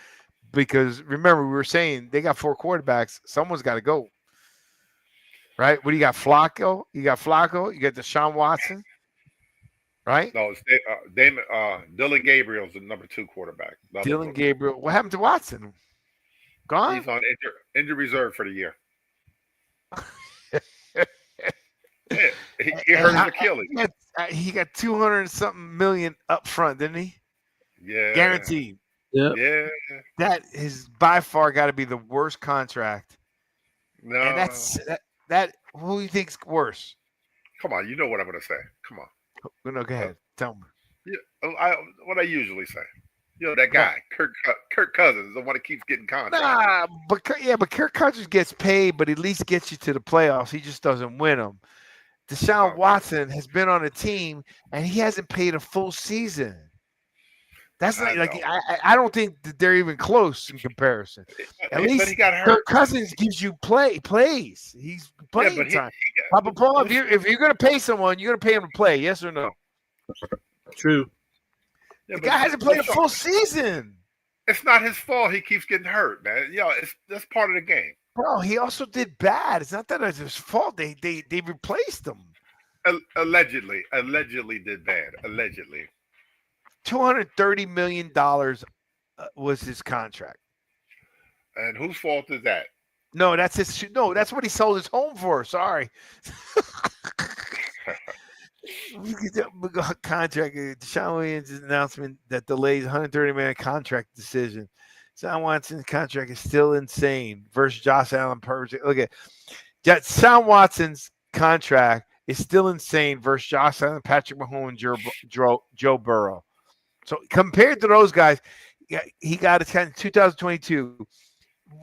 Speaker 7: because remember we were saying they got 4 quarterbacks. Someone's got to go, right? What do you got? Flacco. You got Deshaun Watson, right?
Speaker 5: No, it's Dylan Gabriel's the number 2 quarterback.
Speaker 7: Dylan Gabriel. What happened to Watson? Gone.
Speaker 5: He's on injured reserve for the year. Yeah, he hurt his Achilles.
Speaker 7: He got 200-something million up front, didn't he?
Speaker 5: Yeah,
Speaker 7: guaranteed.
Speaker 6: Yeah.
Speaker 7: That is by far got to be the worst contract.
Speaker 5: No,
Speaker 7: and that's that. Who do you think's worse?
Speaker 5: Come on, you know what I'm going to say. Come on.
Speaker 7: No, go ahead. Tell me.
Speaker 5: What I usually say. That guy, Kirk Cousins, the one that keeps getting contracts.
Speaker 7: Nah, but Kirk Cousins gets paid, but at least gets you to the playoffs. He just doesn't win them. Deshaun Watson has been on a team and he hasn't played a full season. That's I don't think that they're even close in comparison. At least Kirk Cousins gives you plays. He's playing time. Papa Paul, if you're going to pay someone, you're going to pay him to play. Yes or no?
Speaker 6: True.
Speaker 7: The guy hasn't played a full season.
Speaker 5: It's not his fault. He keeps getting hurt, man. That's part of the game.
Speaker 7: Bro, he also did bad. It's not that it's his fault. They replaced him.
Speaker 5: Allegedly did bad. Allegedly.
Speaker 7: $230 million was his contract.
Speaker 5: And whose fault is that?
Speaker 7: No, that's his. No, that's what he sold his home for. Sorry. Contract. Deshaun Williams' announcement that delays $130 million contract decision. Deshaun Watson's contract is still insane. Versus Josh Allen. Look at Deshaun Watson's contract is still insane. Versus Josh Allen, Patrick Mahomes, Joe Burrow. So compared to those guys, he got in 2022.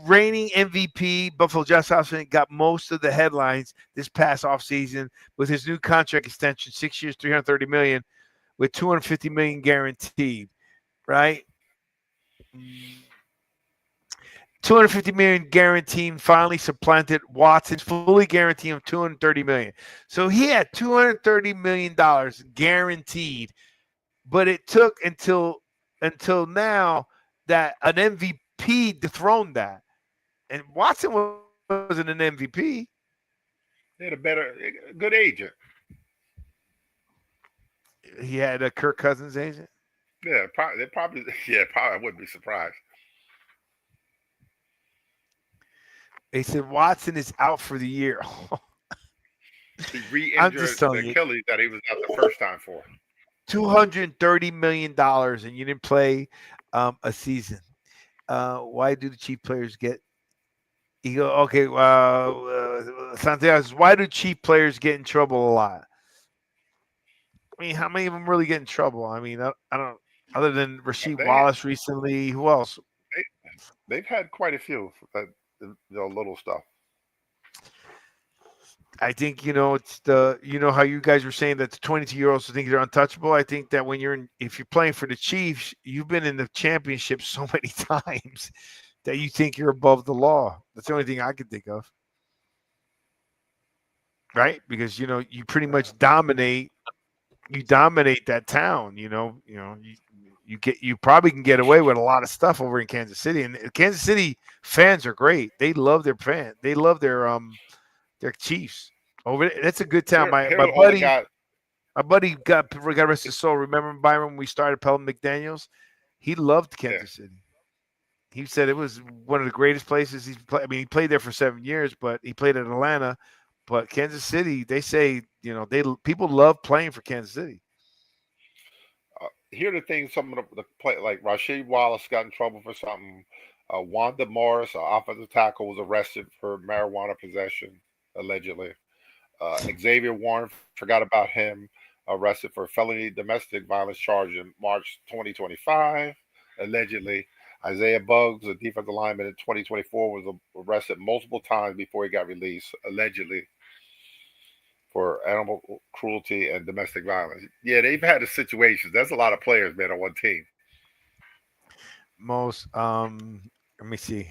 Speaker 7: Reigning MVP, Buffalo Josh Allen got most of the headlines this past offseason with his new contract extension, 6 years, $330 million, with $250 million guaranteed, right? $250 million guaranteed finally supplanted Watson's fully guaranteed of $230 million. So he had $230 million guaranteed, but it took until now that an MVP dethroned that. And Watson wasn't an MVP.
Speaker 5: He had a good agent.
Speaker 7: He had a Kirk Cousins agent?
Speaker 5: Yeah, probably. I wouldn't be surprised.
Speaker 7: They said Watson is out for the year.
Speaker 5: He re-injured the Achilles that he was out the first time for.
Speaker 7: $230 million, and you didn't play a season. Why do the Chief players get? You go, okay. Santiago, why do Chief players get in trouble a lot? I mean, how many of them really get in trouble? I mean, I don't. Other than Rasheed Wallace recently, who else?
Speaker 5: They've had quite a few. Little stuff.
Speaker 7: I think it's how you guys were saying that the 22-year-olds think they're untouchable. I think that if you're playing for the Chiefs, you've been in the championship so many times that you think you're above the law. That's the only thing I can think of, right? Because you pretty much dominate. You dominate that town. You probably can get away with a lot of stuff over in Kansas City, and Kansas City fans are great. They love their fans. They love their Chiefs over there. That's a good town. My buddy got rest his soul. Remember Byron when we started Pelham McDaniels? He loved Kansas City. He said it was one of the greatest places he's played. I mean, he played there for 7 years, but he played at Atlanta. But Kansas City, they say people love playing for Kansas City.
Speaker 5: Here are the things some of the play, like Rasheed Wallace got in trouble for something. Wanda Morris, an offensive tackle, was arrested for marijuana possession, allegedly. Xavier Warren, forgot about him, arrested for felony domestic violence charge in March 2025, allegedly. Isaiah Buggs, a defensive lineman in 2024, was arrested multiple times before he got released, allegedly, for animal cruelty and domestic violence. Yeah, they've had the situations. That's a lot of players, man, on one team.
Speaker 7: Let me see.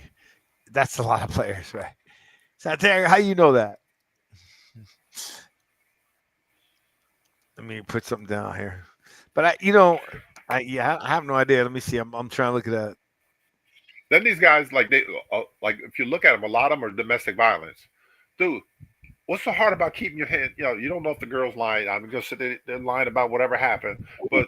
Speaker 7: That's a lot of players, right? Santiago, how you know that? Let me put something down here. But I have no idea. Let me see. I'm trying to look at that.
Speaker 5: Then these guys, like if you look at them, a lot of them are domestic violence. Dude, what's so hard about keeping your hand? You don't know if the girl's lying. I'm gonna sit there lying about whatever happened, but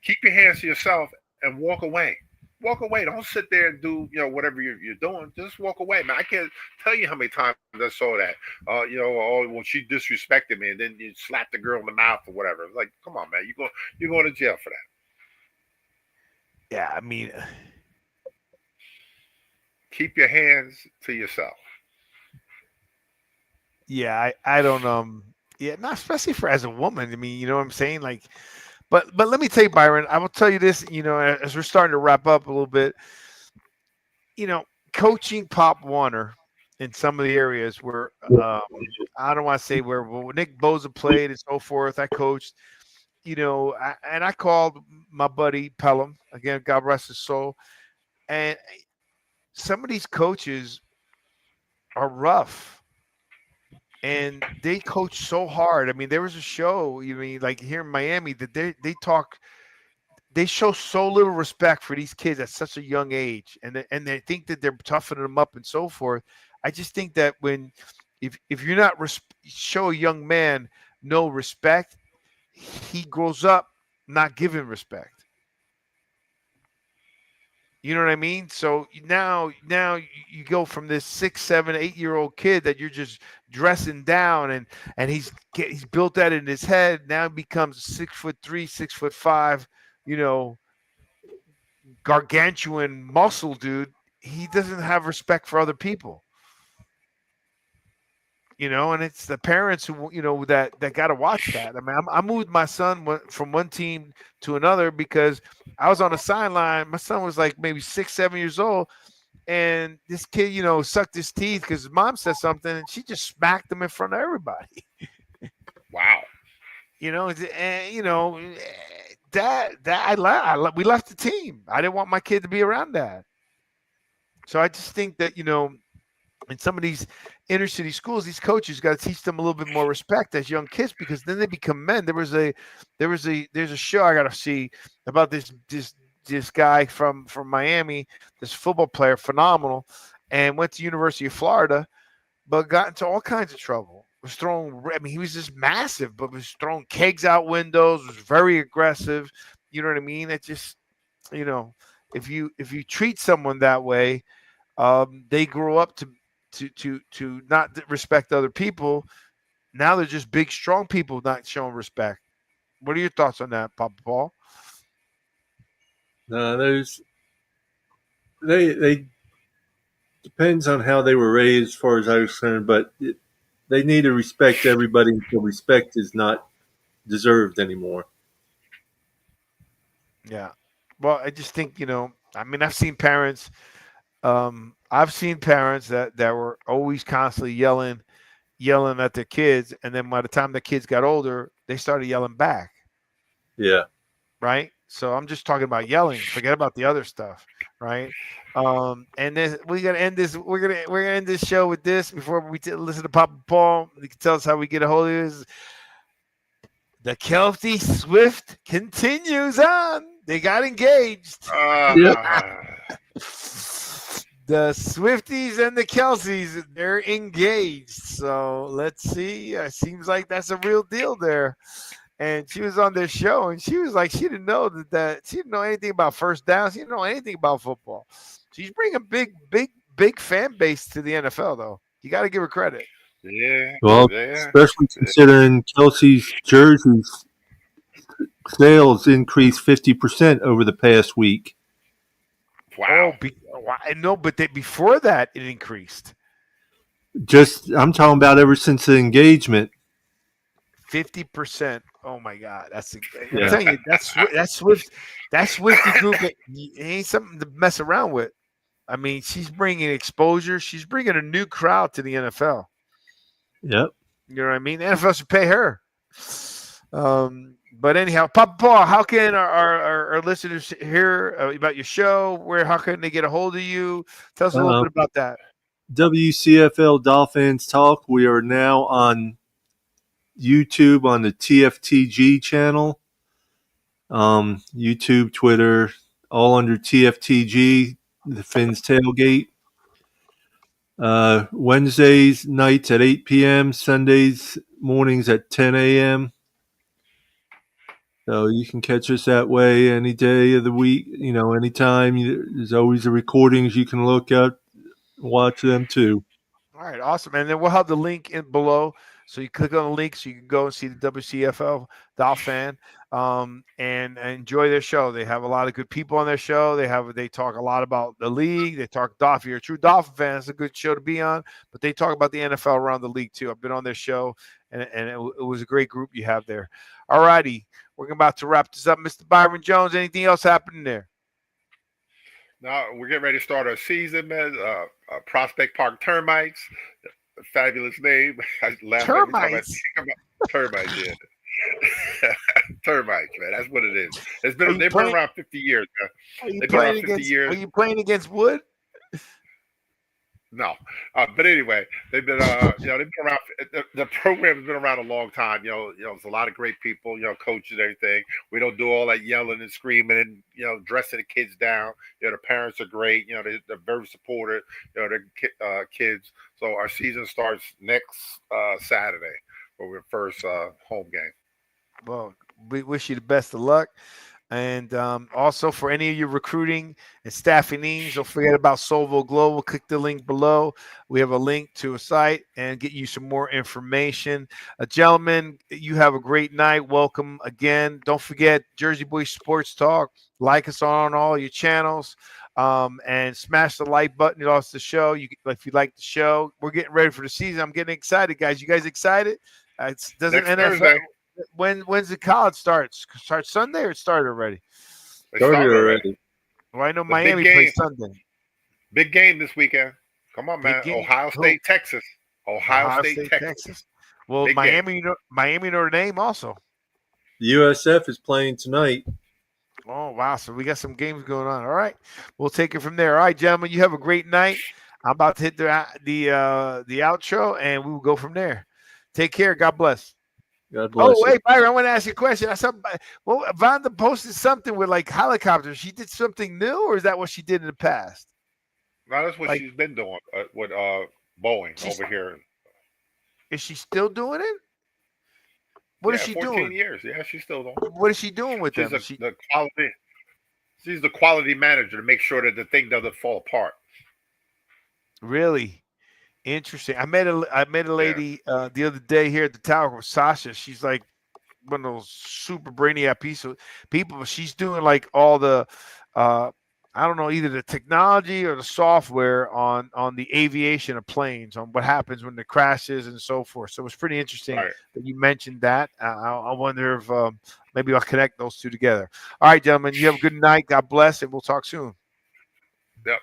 Speaker 5: keep your hands to yourself and walk away. Walk away. Don't sit there and do whatever you're doing. Just walk away, man. I can't tell you how many times I saw that. When she disrespected me, and then you slap the girl in the mouth or whatever. It's like, come on, man. You're going to jail for that.
Speaker 7: Yeah, I mean,
Speaker 5: keep your hands to yourself.
Speaker 7: Yeah, I don't yeah, not especially for as a woman. I mean, you know what I'm saying? Like, But let me tell you, Byron, I will tell you this, as we're starting to wrap up a little bit, coaching Pop Warner in some of the areas where I don't want to say where Nick Bosa played and so forth. I coached, and I called my buddy Pelham, again, God rest his soul. And some of these coaches are rough and they coach so hard. I mean, there was a show, like here in Miami that they show so little respect for these kids at such a young age, and they think that they're toughening them up and so forth. I just think that if you're not show a young man no respect, he grows up not giving respect. You know what I mean? So now you go from this 6, 7, 8-year-old kid that you're just dressing down, and he's built that in his head. Now he becomes 6'3", 6'5", gargantuan muscle dude. He doesn't have respect for other people. And it's the parents who that got to watch that. I mean, I moved my son from one team to another because I was on the sideline. My son was like maybe 6, 7 years old, and this kid, sucked his teeth because his mom said something, and she just smacked him in front of everybody.
Speaker 5: Wow.
Speaker 7: That we left the team. I didn't want my kid to be around that. So I just think that in some of these inner city schools, these coaches got to teach them a little bit more respect as young kids, because then they become men. There's a show I got to see about this guy from Miami, this football player, phenomenal, and went to University of Florida, but got into all kinds of trouble. Was throwing, he was just massive, but was throwing kegs out windows, was very aggressive. You know what I mean? It just, if you treat someone that way, they grow up to not respect other people. Now they're just big, strong people not showing respect. What are your thoughts on that, Papa Paul?
Speaker 6: They depends on how they were raised, as far as I was concerned, but they need to respect everybody until respect is not deserved anymore.
Speaker 7: Yeah. Well, I just think, I've seen parents that were always constantly yelling at their kids, and then by the time the kids got older, they started yelling back.
Speaker 6: Yeah.
Speaker 7: Right? So I'm just talking about yelling. Forget about the other stuff, right? And then we're gonna end this. We're gonna end this show with this before we listen to Papa Paul. You can tell us how we get a hold of this. The Kelty Swift continues on. They got engaged. The Swifties and the Kelseys, they're engaged. So let's see. It seems like that's a real deal there. And she was on this show, and she was like, she didn't know that she didn't know anything about first downs. She didn't know anything about football. She's bringing a big fan base to the NFL, though. You got to give her credit.
Speaker 5: Yeah.
Speaker 6: Well, especially considering Kelsey's jerseys sales increased 50% over the past week.
Speaker 5: Wow.
Speaker 7: No, but before that, it increased.
Speaker 6: I'm talking about ever since the engagement.
Speaker 7: 50%. Oh my God, I'm telling you, that's Swifty group. It ain't something to mess around with. I mean, she's bringing exposure. She's bringing a new crowd to the NFL.
Speaker 6: Yep.
Speaker 7: You know what I mean? The NFL should pay her. But anyhow, Papa Paul, how can our listeners hear about your show? How can they get a hold of you? Tell us a little bit about that.
Speaker 6: WCFL DolFans Talk. We are now on YouTube on the TFTG channel. YouTube, Twitter, all under TFTG, the Fins Tailgate. Wednesdays nights at 8 p.m., Sundays mornings at 10 a.m. So you can catch us that way any day of the week, anytime. There's always the recordings you can look at, watch them too.
Speaker 7: All right, awesome. And then we'll have the link in below. So you click on the link so you can go and see the WCFL Dolphin. and enjoy their show. They have a lot of good people on their show. They talk a lot about the league. They talk Dolphin. If you're a true Dolphin fan, it's a good show to be on. But they talk about the NFL around the league too. I've been on their show, and it was a great group you have there. All righty, we're about to wrap this up, Mr. Byron Jones. Anything else happening there?
Speaker 5: Now we're getting ready to start our season, man. Prospect Park Termites, fabulous name. I laugh every time I think about termites. Yeah. Termites, man. That's what it is. They've been around 50 years. They've been around 50 years.
Speaker 7: Are you playing against wood?
Speaker 5: No, but anyway, they've been they've been around. The program has been around a long time. There's a lot of great people. Coaches and everything. We don't do all that yelling and screaming and dressing the kids down. The parents are great. They're very supportive. Their kids. So our season starts next Saturday for our first home game.
Speaker 7: Well, we wish you the best of luck. And also for any of your recruiting and staffing needs, don't forget about Solvo Global. Click the link below. We have a link to a site and get you some more information. Gentlemen, you have a great night. Welcome again. Don't forget Jersey Boys Sports Talk. Like us on all your channels. And smash the like button. It also the show. If you like the show, we're getting ready for the season. I'm getting excited, guys. You guys excited? It doesn't NFL.
Speaker 5: Thursday.
Speaker 7: When's the college starts? Starts Sunday or it started already?
Speaker 6: Started already.
Speaker 7: Well, I know Miami plays Sunday.
Speaker 5: Big game this weekend. Come on, man. Ohio State, Texas. Ohio State, Texas.
Speaker 7: Well,
Speaker 5: Big
Speaker 7: Miami, Notre Dame also.
Speaker 6: The USF is playing tonight.
Speaker 7: Oh, wow. So we got some games going on. All right. We'll take it from there. All right, gentlemen, you have a great night. I'm about to hit the outro, and we will go from there. Take care. God bless.
Speaker 6: God bless.
Speaker 7: Oh, wait, Byron, I want to ask you a question. I saw Vonda posted something with like helicopters. She did something new, or is that what she did in the past?
Speaker 5: No, that's what she's been doing with Boeing over here.
Speaker 7: Is she still doing it? What is she
Speaker 5: 14
Speaker 7: doing?
Speaker 5: years. Yeah, she's still doing.
Speaker 7: What is she doing with them?
Speaker 5: She's the quality manager to make sure that the thing doesn't fall apart.
Speaker 7: Really? Interesting. I met a lady the other day here at the tower with Sasha. She's like one of those super brainiac people, but she's doing like all the I don't know, either the technology or the software on the aviation of planes, on what happens when the crashes and so forth. So it was pretty interesting that you mentioned that. I wonder if maybe I'll connect those two together. All right, gentlemen, you have a good night. God bless, and we'll talk soon.
Speaker 5: Yep.